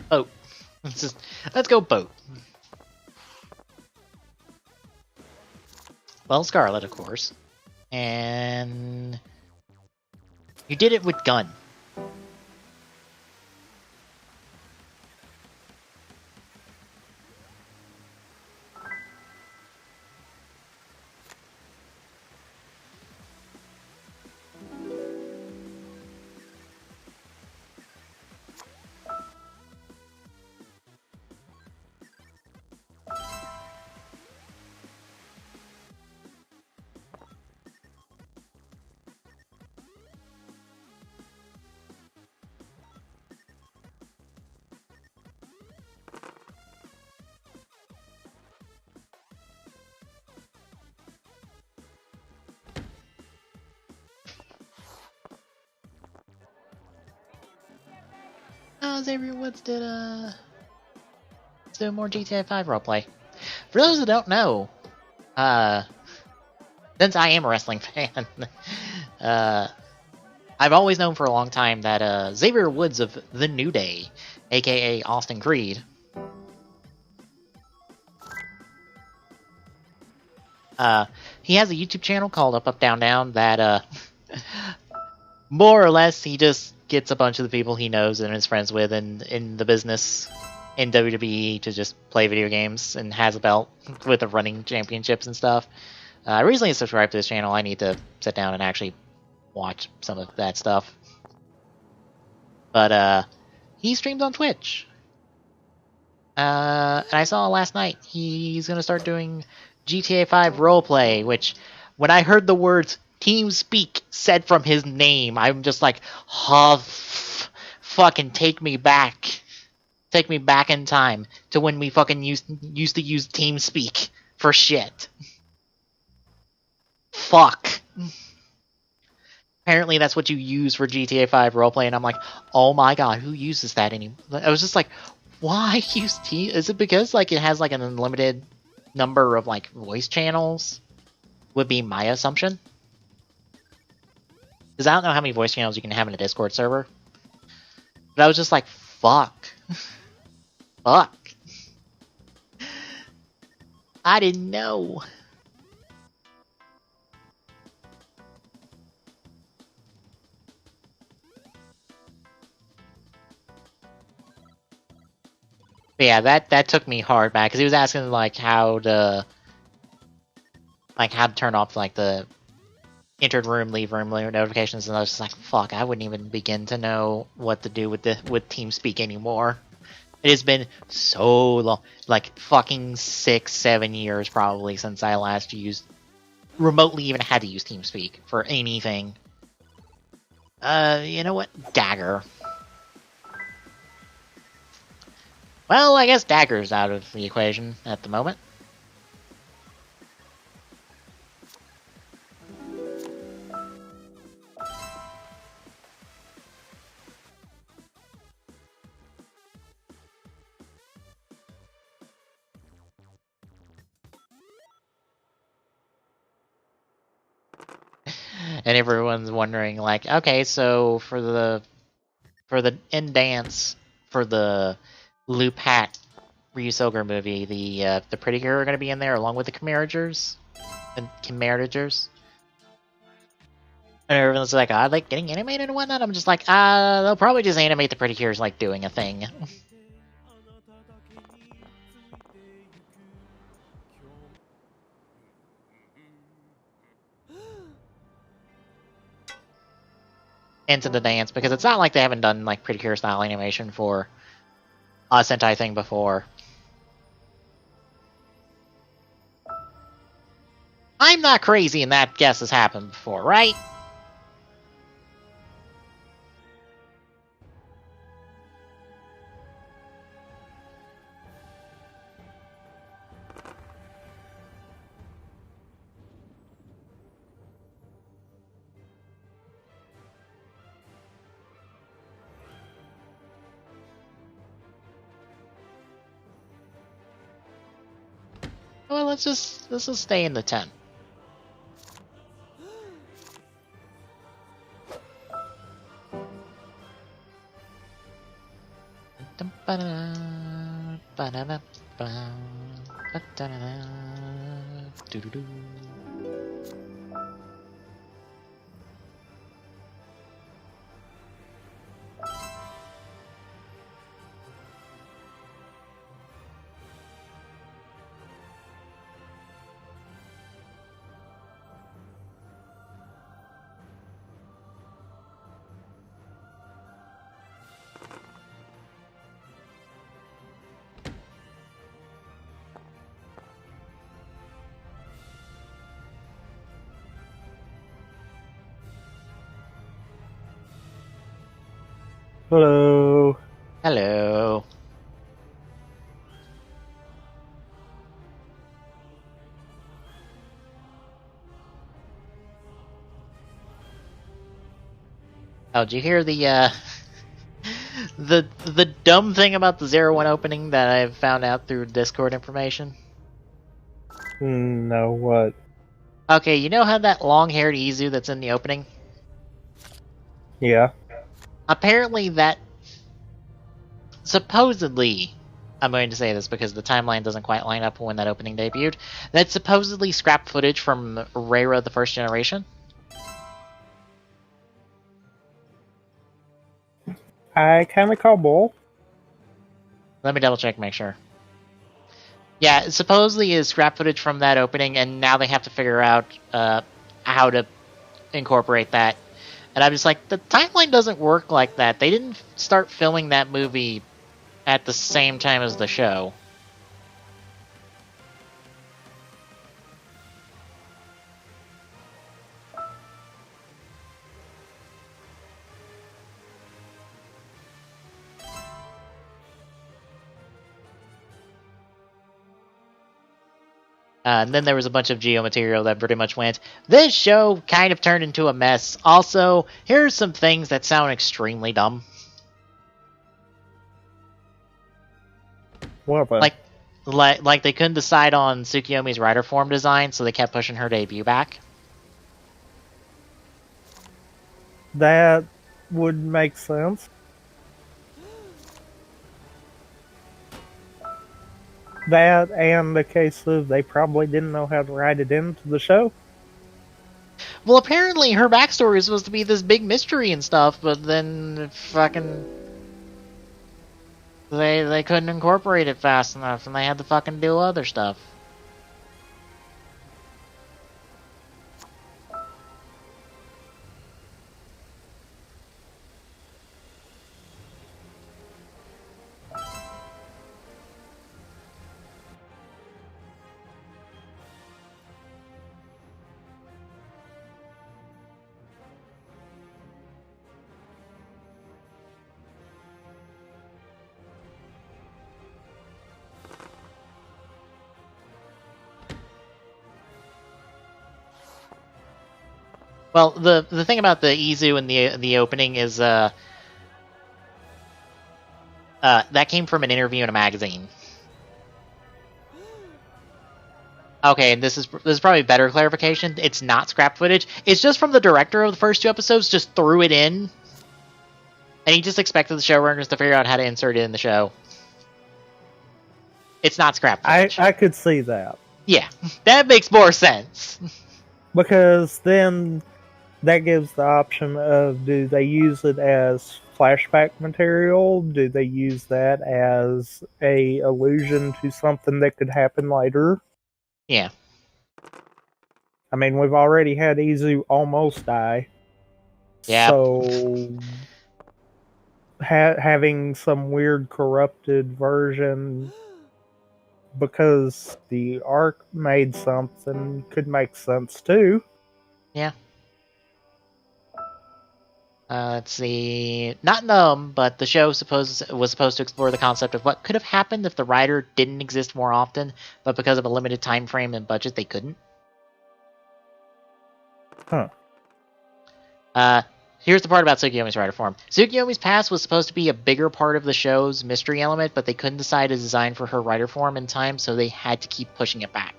Boat. Let's go boat. Well, Scarlet, of course. And you did it with gun. Xavier Woods did let's do more GTA 5 roleplay. For those who don't know, since I am a wrestling fan, I've always known for a long time that Xavier Woods of The New Day, aka Austin Creed, he has a YouTube channel called Up Up Down Down that more or less he just gets a bunch of the people he knows and is friends with in the business in WWE to just play video games, and has a belt with the running championships and stuff. I recently subscribed to this channel. I need to sit down and actually watch some of that stuff. But he streams on Twitch. And I saw last night he's going to start doing GTA 5 roleplay, which when I heard the words TeamSpeak said from his name, I'm just like, fucking take me back. Take me back in time to when we fucking used to use TeamSpeak for shit. Fuck. Apparently that's what you use for GTA 5 roleplay, and I'm like, oh my god, who uses that anymore? I was just like, why use Team? Is it because like it has like an unlimited number of like voice channels? Would be my assumption. Because I don't know how many voice channels you can have in a Discord server. But I was just like, fuck. Fuck. I didn't know. But yeah, that took me hard back, because he was asking like how to turn off like the entered room, leave room notifications, and I was just like, fuck, I wouldn't even begin to know what to do with TeamSpeak anymore. It has been so long, like fucking 6-7 years probably since I last remotely even had to use TeamSpeak for anything. You know what? Dagger. Well, I guess Dagger's out of the equation at the moment. And everyone's wondering, like, okay, so for the end dance for the Loop Hat Ryusoger movie, the Pretty Girl are going to be in there along with the Chimeragers and Chimeragers. And everyone's like, are they getting animated and whatnot? I'm just like, they'll probably just animate the Pretty Cures like doing a thing. Into the dance, because it's not like they haven't done like Pretty Cure style animation for a Sentai thing before. I'm not crazy and that guess has happened before, right? Well, let's just stay in the 10. Hello. Hello. Oh, did you hear the the dumb thing about the 01 opening that I found out through Discord information? No, what? Okay, you know how that long-haired Izu that's in the opening? Yeah. Apparently that... Supposedly... I'm going to say this because the timeline doesn't quite line up when that opening debuted. That's supposedly scrapped footage from Reira the First Generation. I kind of call bull. Let me double check, make sure. Yeah, it supposedly is scrap footage from that opening, and now they have to figure out how to incorporate that. And I'm just like, the timeline doesn't work like that. They didn't start filming that movie at the same time as the show. And then there was a bunch of Geo material that pretty much went, this show kind of turned into a mess. Also, here's some things that sound extremely dumb. What happened? Like they couldn't decide on Tsukiyomi's rider form design, so they kept pushing her debut back. That would make sense. That and the case of they probably didn't know how to write it into the show. Well, apparently her backstory is supposed to be this big mystery and stuff, but then fucking they couldn't incorporate it fast enough, and they had to fucking do other stuff. Well, the thing about the Izu in the opening is that came from an interview in a magazine. Okay, and this is probably better clarification. It's not scrap footage. It's just from the director of the first 2 episodes. Just threw it in, and he just expected the showrunners to figure out how to insert it in the show. It's not scrap footage. I could see that. Yeah, that makes more sense. Because then that gives the option of, do they use it as flashback material? Do they use that as a allusion to something that could happen later? Yeah. I mean, we've already had Izu almost die. Yeah. So having some weird corrupted version because the arc made something could make sense too. Yeah. Let's see. Not Numb, but the show was supposed to explore the concept of what could have happened if the rider didn't exist more often, but because of a limited time frame and budget, they couldn't. Huh. Here's the part about Tsukiyomi's rider form. Tsukiyomi's past was supposed to be a bigger part of the show's mystery element, but they couldn't decide a design for her rider form in time, so they had to keep pushing it back.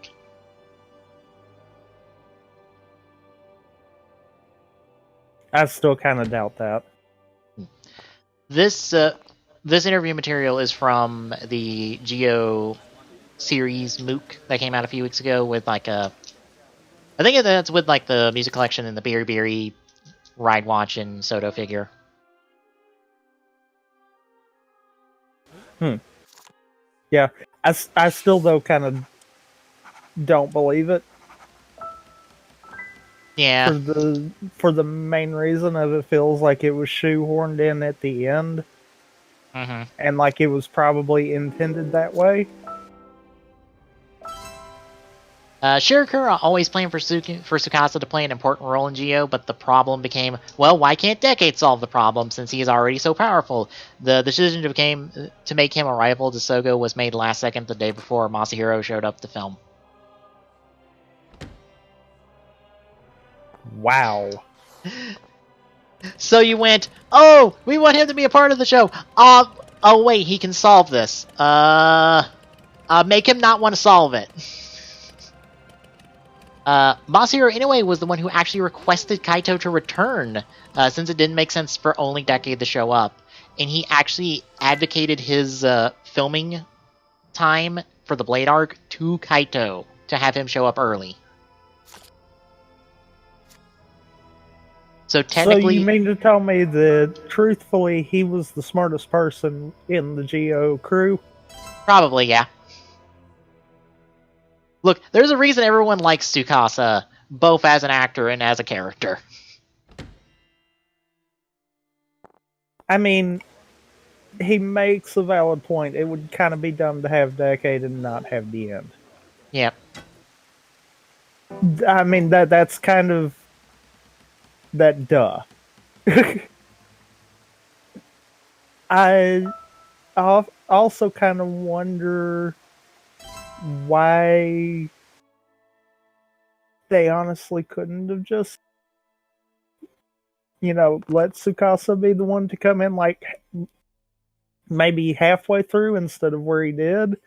I still kind of doubt that. This interview material is from the Geo series MOOC that came out a few weeks ago with I think that's with like the music collection and the Berry Ride Watch and Soto figure. Yeah, I still though kind of don't believe it. Yeah. For the main reason of it feels like it was shoehorned in at the end. Mm-hmm. And like it was probably intended that way. Shirokura always planned for Tsukasa to play an important role in Geo, but the problem became, well, why can't Decade solve the problem since he is already so powerful? The decision to make him a rival to Sogo was made last second the day before Masahiro showed up to film. Wow. So you went, oh, we want him to be a part of the show. Oh wait, he can solve this. Make him not want to solve it. Masahiro Inoue was the one who actually requested Kaito to return, since it didn't make sense for only Decade to show up. And he actually advocated his filming time for the Blade arc to Kaito to have him show up early. So technically... So you mean to tell me that, truthfully, he was the smartest person in the Geo crew? Probably, yeah. Look, there's a reason everyone likes Tsukasa, both as an actor and as a character. I mean, he makes a valid point. It would kind of be dumb to have Decade and not have the end. Yep. I mean, that's kind of... that duh. I also kind of wonder why they honestly couldn't have just, let Tsukasa be the one to come in like maybe halfway through instead of where he did,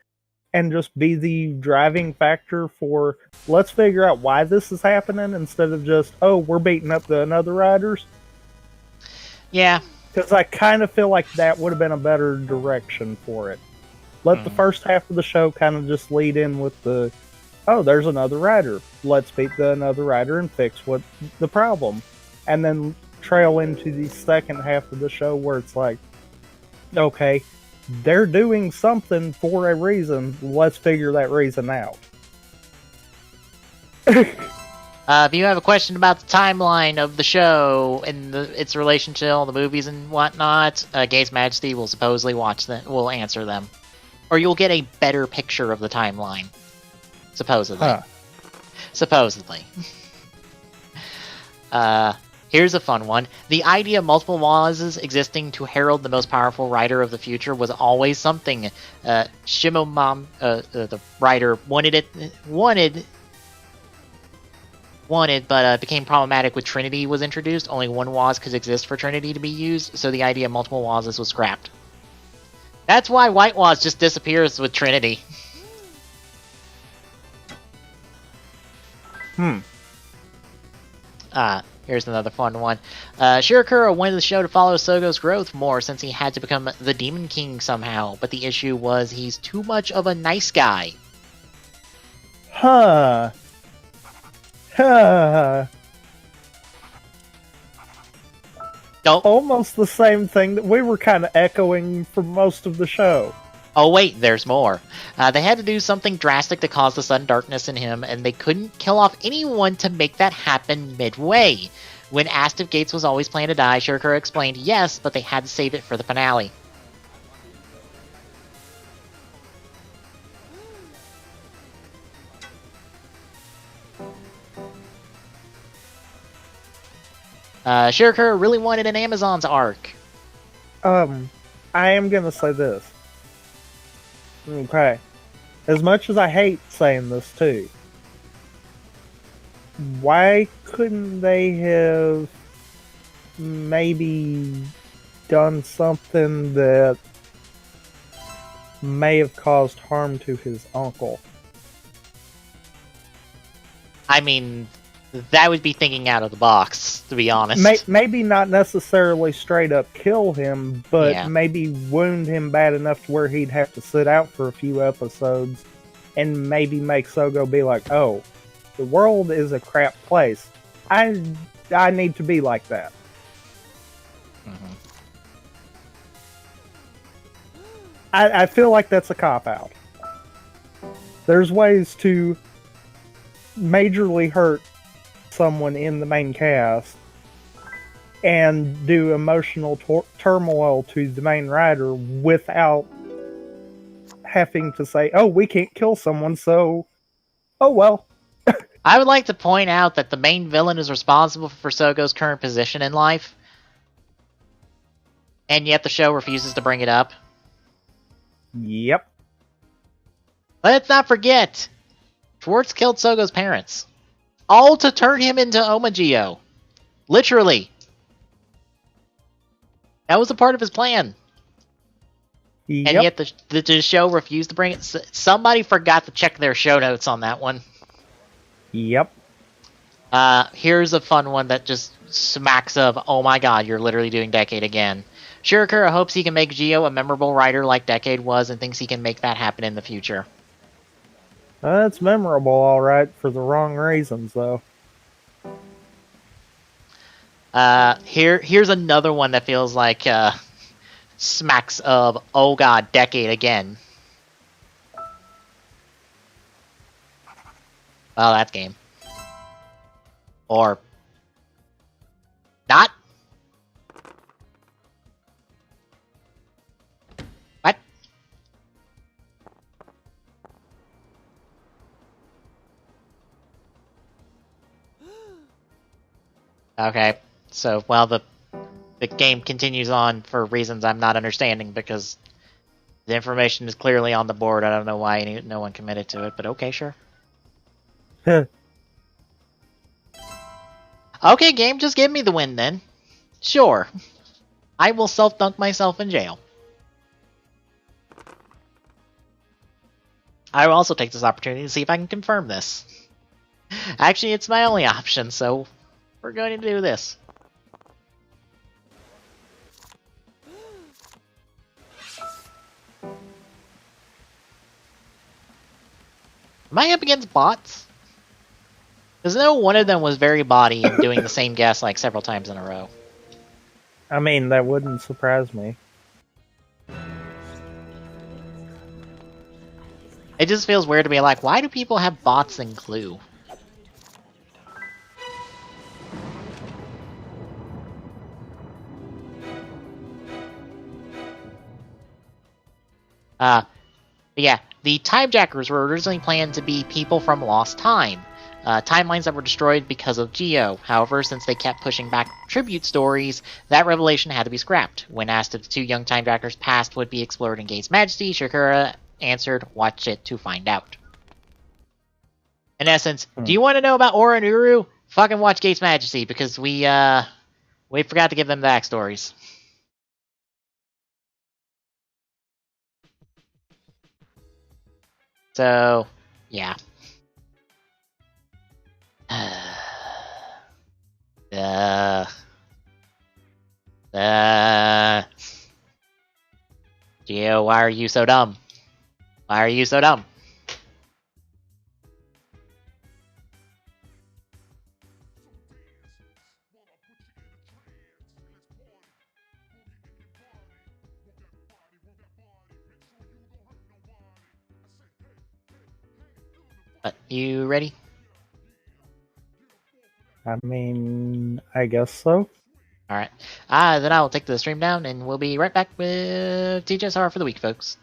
and just be the driving factor for, let's figure out why this is happening instead of just, oh, we're beating up the other riders. Yeah. Because I kind of feel like that would have been a better direction for it. Let the first half of the show kind of just lead in with the, oh, there's another rider. Let's beat the another rider and fix what the problem. And then trail into the second half of the show where it's like, okay, they're doing something for a reason. Let's figure that reason out. If you have a question about the timeline of the show and its relation to all the movies and whatnot, Gaze Majesty will supposedly will answer them. Or you'll get a better picture of the timeline. Supposedly. Huh. Supposedly. Here's a fun one. The idea of multiple Wazes existing to herald the most powerful rider of the future was always something. Shimomam, the writer, wanted wanted, but became problematic with Trinity was introduced. Only one Waz could exist for Trinity to be used, so the idea of multiple Wazes was scrapped. That's why White Waz just disappears with Trinity. Here's another fun one. Shirakura wanted the show to follow Sogo's growth more since he had to become the Demon King somehow, but the issue was he's too much of a nice guy. Huh. Almost the same thing that we were kind of echoing for most of the show. Oh wait, there's more. They had to do something drastic to cause the sudden darkness in him, and they couldn't kill off anyone to make that happen midway. When asked if Gates was always planning to die, Shirakura explained yes, but they had to save it for the finale. Shirakura really wanted an Amazon's arc. I am gonna say this. Okay. As much as I hate saying this too, why couldn't they have maybe done something that may have caused harm to his uncle? I mean, that would be thinking out of the box, to be honest. Maybe not necessarily straight up kill him, but Yeah. maybe wound him bad enough to where he'd have to sit out for a few episodes, and maybe make Sogo be like, "Oh, the world is a crap place. I need to be like that." Mm-hmm. I feel like that's a cop-out. There's ways to majorly hurt someone in the main cast and do emotional turmoil to the main writer without having to say, "Oh, we can't kill someone, so oh well." I would like to point out that the main villain is responsible for Sogo's current position in life, and yet the show refuses to bring it up. Yep. Let's not forget, Schwartz killed Sogo's parents. All to turn him into Omagio. Literally. That was a part of his plan. Yep. And yet the show refused to bring it. Somebody forgot to check their show notes on that one. Yep. Here's a fun one that just smacks of, oh my god, you're literally doing Decade again. Shirakura hopes he can make Gio a memorable writer like Decade was and thinks he can make that happen in the future. That's memorable, alright, for the wrong reasons, though. Here's another one that feels like smacks of, oh god, Decade again. Well, that's game. Or not. What? Okay, so while the game continues on for reasons I'm not understanding, because the information is clearly on the board, I don't know why no one committed to it, but okay, sure. Okay, game, just give me the win then. Sure. I will self-dunk myself in jail. I will also take this opportunity to see if I can confirm this. Actually, it's my only option, so we're going to do this. Am I up against bots? Because no one of them was very body and doing the same guess like several times in a row. I mean, that wouldn't surprise me. It just feels weird to be like, why do people have bots in Clue? Yeah, the Timejackers were originally planned to be people from Lost Time. Timelines that were destroyed because of Geo. However, since they kept pushing back tribute stories, that revelation had to be scrapped. When asked if the two young Timejackers' past would be explored in Gates' Majesty, Shirakura answered, "Watch it to find out." In essence, do you want to know about Oranuru? fucking watch Gates Majesty because we forgot to give them backstories. So, yeah. Geo, why are you so dumb? Why are you so dumb? You ready? I mean, I guess so. Alright. Then I will take the stream down, and we'll be right back with TGSR for the week, folks.